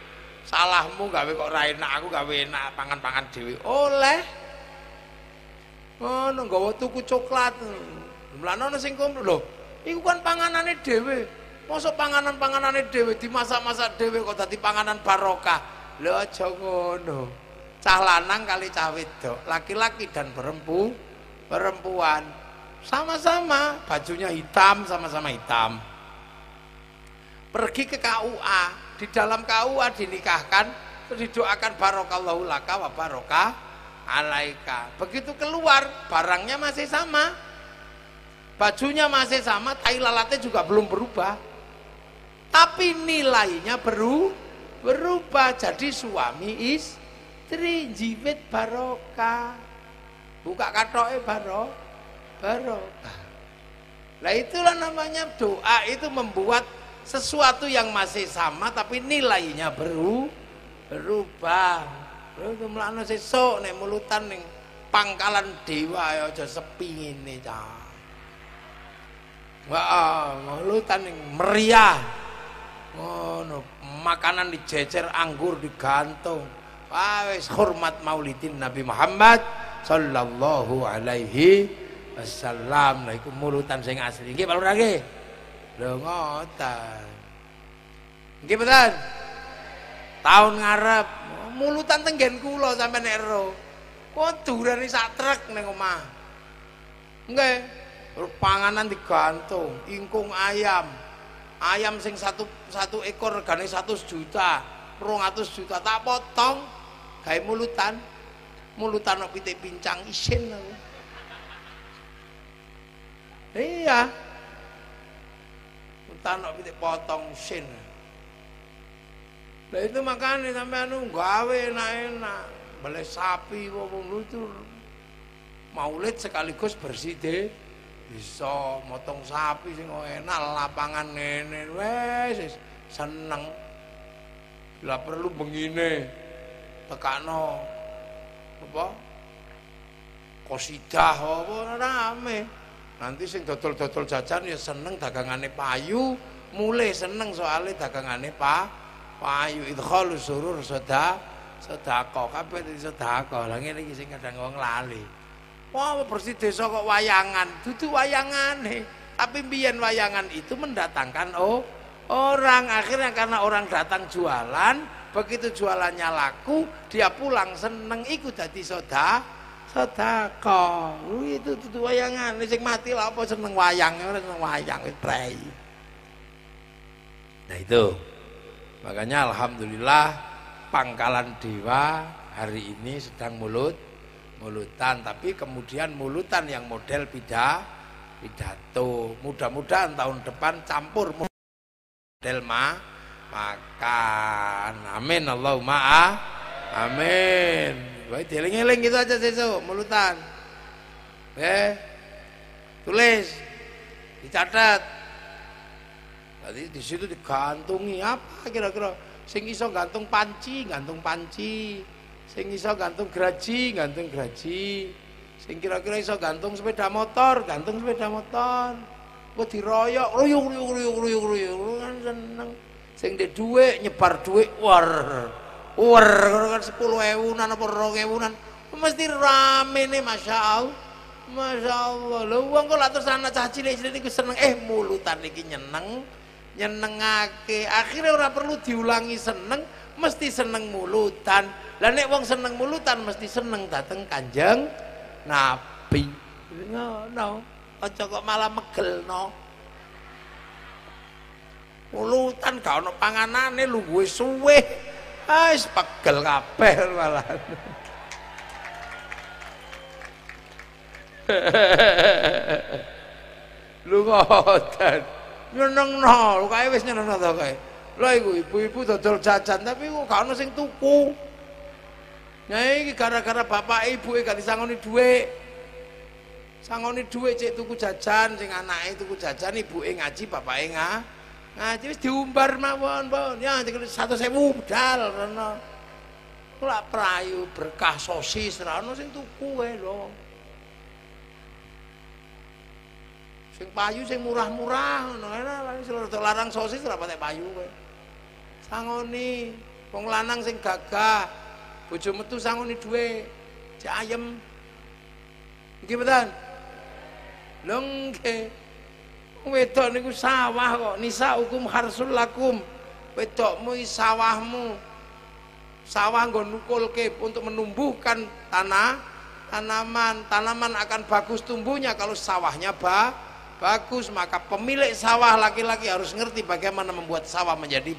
Salahmu gawe kok ora enak, aku gawe enak pangan-pangan dhewe. Oleh. Ngono nggawa tuku coklat. Mulane ana sing kumpul lho. Iku kan panganane dhewe. Mosok panganan-panganane dhewe dimasak-masak dhewe kok dadi panganan barokah. Lho aja ngono. Cah lanang kali cah wedok, laki-laki dan perempuan sama-sama bajunya hitam, sama-sama hitam. Pergi ke KUA, di dalam KUA dinikahkan, terus didoakan barokallahu laka wa barokah alaika. Begitu keluar, barangnya masih sama, bajunya masih sama, tai lalatnya juga belum berubah, tapi nilainya berubah. Jadi suami istri jiwit barokah, buka katoke barokah. Nah itulah namanya doa, itu membuat sesuatu yang masih sama tapi nilainya berubah. Itu mlane sesuk nek mulutan ning pangkalan dewa ya aja sepi ngene cah. Wah, mulutan ning meriah. Ngono, makanan dijejer, anggur digantung. Wah wis hormat maulidin Nabi Muhammad sallallahu alaihi wasallam. Lah iku mulutan sing asli. Nggih Pak Lurah nggih. Lho ngoten. Nggih mboten? Tahun ngarep mulutan tenggen kula sampeyan nek ero. Kok durane sak trek ning omah. Nggih. Panganan digantung, ingkung ayam. Ayam sing satu ekor regane 100 juta, 200 juta tak potong gawe mulutan. Mulutan kok pitik pincang isin aku. Iya. Tanok pitik potong sin. Lah itu makanya sampai gawe enak-enak, beli sapi wong itu maulid sekaligus bersih deh. Bisa motong sapi sing enak, lapangan ngene wis seneng. Lah perlu bengine tekakno apa? Qosidah apa rame. Nanti sing dodol-dodol jajan ya seneng dagangane payu, mulai seneng soalnya dagangane payu. Idkhalus surur sedekah kabeh dadi sedekah. Lah ngene iki sing kadang wong lali. Wah, bersih desa kok wayangan, dudu wayangane. Tapi mbiyen wayangan itu mendatangkan orang. Akhirnya karena orang datang jualan, begitu jualannya laku, dia pulang seneng iku dadi sedekah. Itu wayangan sing mati lah apa seneng wayang, ora seneng wayang prei. Nah itu. Makanya alhamdulillah pangkalan dewa hari ini sedang mulutan, tapi kemudian mulutan yang model pidato. Mudah-mudahan tahun depan campur model makan. Amin Allahumma amin. Baik, dieling-eling gitu aja sesuk mulutan. Tulis, dicatat. Tadi di situ digantungi apa kira-kira? Sing iso gantung panci, sing iso gantung graji, gantung graji. Sing kira-kira iso gantung sepeda motor, gantung sepeda motor. Kok diroyok, ruyuk kan seneng. Sing ndek dhuwit nyebar dhuwit kan 10.000-an apa 2.000-an mesti rame nih, masya Allah. Lho wong kok lak terus anak cah cilik-cilik niku seneng mulutan iki nyenengake. Akhirnya ora perlu diulangi seneng, mesti seneng mulutan. Lah nek wong seneng mulutan mesti seneng dateng Kanjeng Nabi. Ngono. Aja kok malah megelno. Mulutan gak ono panganane lungguhe suwe. Wis pegel kabeh malah. Lu ngoten. Nyenengno, kae wis nyenengno to kae. Lha iku ibu-ibu dodol jajan tapi kok gak ono sing tuku. Nah iki gara-gara bapak ibuke gak disangoni dhuwit. Sangoni dhuwit cek tuku jajan, sing anake tuku jajan, ibuke ngaji, bapake ngaji wis diumbar mawon, Pon. Ya 100.000 budal rono. Kula prayu berkah sosis ra ono sing tuku wae lho. Sing payu sing murah-murah ngono enak, larang sosis ora patek payu kowe. Sangoni wong lanang sing gagah, bojo metu sangoni dhuwit, cek ayem. Nggih mboten? Lho nggih. Wedok niku sawah kok, nisaukum harsul lakum. Wedokmu sawahmu. Sawah nggo nukulke untuk menumbuhkan tanaman. Tanaman akan bagus tumbuhnya kalau sawahnya bagus. Maka pemilik sawah laki-laki harus ngerti bagaimana membuat sawah menjadi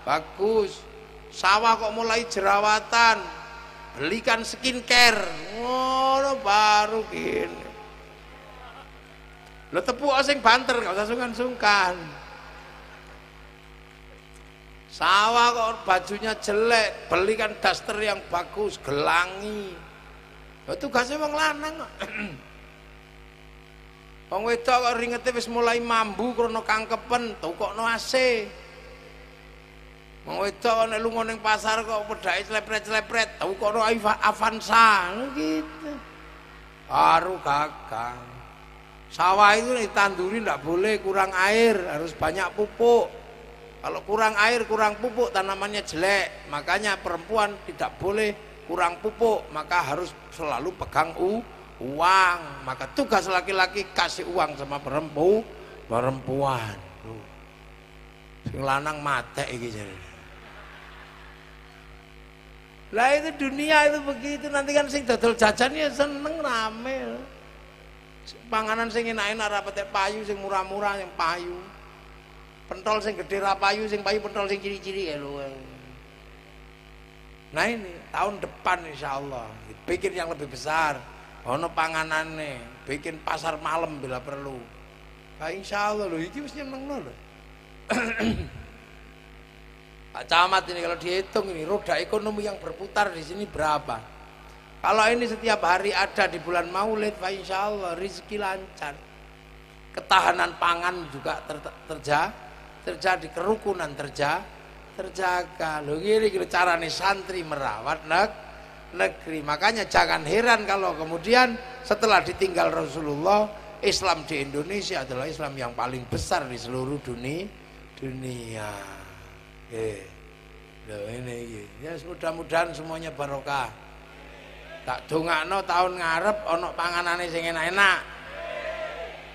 bagus. Sawah kok mulai jerawatan, belikan skincare. Ngono baru gini. Lo tepuk sing banter, gak usah sungkan-sungkan. Sawah kok bajunya jelek, belikan daster yang bagus, gelangi. Tugasnya wong lanang kok. Wong wedok kok ringete wis mulai mambu krana kangkepen, tukokno AC. Wong wedok nek lunga ning pasar kok pedhake clepret-clepret, tukokno Avanza, gitu. Baru gagang. Sawah itu ditanduri tidak boleh kurang air, harus banyak pupuk. Kalau kurang air, kurang pupuk, tanamannya jelek. Makanya perempuan tidak boleh kurang pupuk, maka harus selalu pegang uang. Maka tugas laki-laki kasih uang sama perempuan. Sing lanang mate iki jare. Lah itu dunia itu begitu, nanti kan sing dodol jajan ya seneng rame. Panganan sing enak-enak ra petek payu, sing murah-murah yang payu. Pentol sing gede ra payu, sing payu pentol sing ciri-ciri ya lho. Nah ini tahun depan insyaallah bikin yang lebih besar. Ono panganane, bikin pasar malam bila perlu. Nah insyaallah lho iki wis nyenengno lho. Pak Camat ini kalau dihitung ini roda ekonomi yang berputar di sini berapa? Kalau ini setiap hari ada di bulan Maulid, insya Allah rezeki lancar. Ketahanan pangan juga terjadi, kerukunan terjaga. Loh gini caranya santri merawat negeri. Makanya jangan heran kalau kemudian setelah ditinggal Rasulullah, Islam di Indonesia adalah Islam yang paling besar di seluruh dunia. Loh ini. Ya mudah-mudahan semuanya barokah. Tak dongakno tahun ngarep ono panganane sing enak-enak.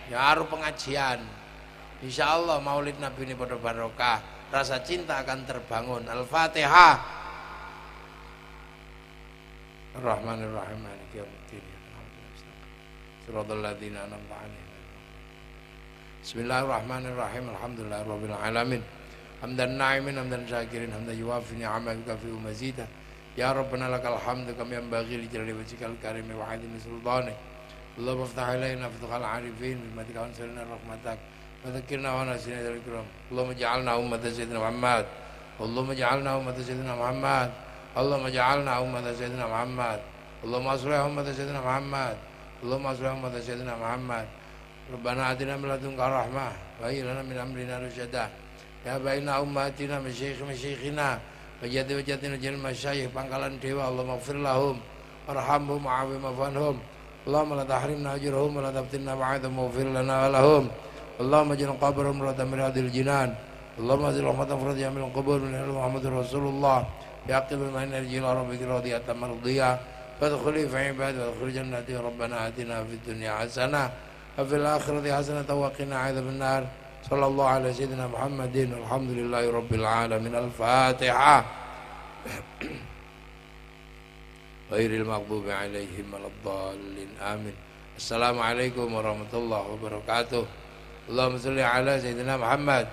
Ya aru pengajian. Insyaallah Maulid Nabi ini pada barokah, rasa cinta akan terbangun. Al-Fatihah. Ar-Rahmanir-Rahim. Maliki yaumiddin. Shiratal ladzina an'amta 'alaihim. Bismillahirrahmanirrahim. Alhamdulillahirabbil alamin. Hamdan na'imin, hamdan syakirin, hamdan yuwafi ni'amaka fi mazidah. Ya Rabbana lakal hamdu kama yanbaghi li jalali wajhikal karim wa 'azimi sultanik. Allahumma iftah alaina futuhal 'arifin bi madhika wa salina rahmatak wa dhakkirna wa nasina dzal ikram. Allahumma ij'alna ummatan sayyidina Muhammad. Allahumma ij'alna ummatan sayyidina Muhammad. Allahumma ij'alna ummatan sayyidina Muhammad. Allahumma aslih ummatan sayyidina Muhammad. Allahumma aslih ummatan sayyidina Muhammad. Rabbana atina min ladunka rahmah wa hayyi lana min amrina rasyada. Ya baina ummatina masyayikhina wajati jil masyayikh pangkalan dewa. Allahumma ighfir lahum warhamhum wa'afi mafanhum. Allahumma la tahrimna ajrahum wa la taftinna ba'dahum waghfir lana wa lahum. Allahumma jil qabrahum rawatan min riyadil jinan. Allahumma zil rahmatan fardiyah min qubur min Muhammadur Rasulullah yaqil min al-jil rabbika radiyatan mardiyah fadkhuli fi ibad wa adkhil jannati. Rabbana atina fid dunya hasanah wa fil akhirati hasanah wa qina adzabannar. Sallallahu alaihi sayyidina Muhammadin. Alhamdulillahi rabbil alamin. Al-Fatihah. Ghairil maghdubi alaihim waladdallin. Amin. Assalamualaikum warahmatullahi wabarakatuh. Allahumma shalli ala sayyidina Muhammad.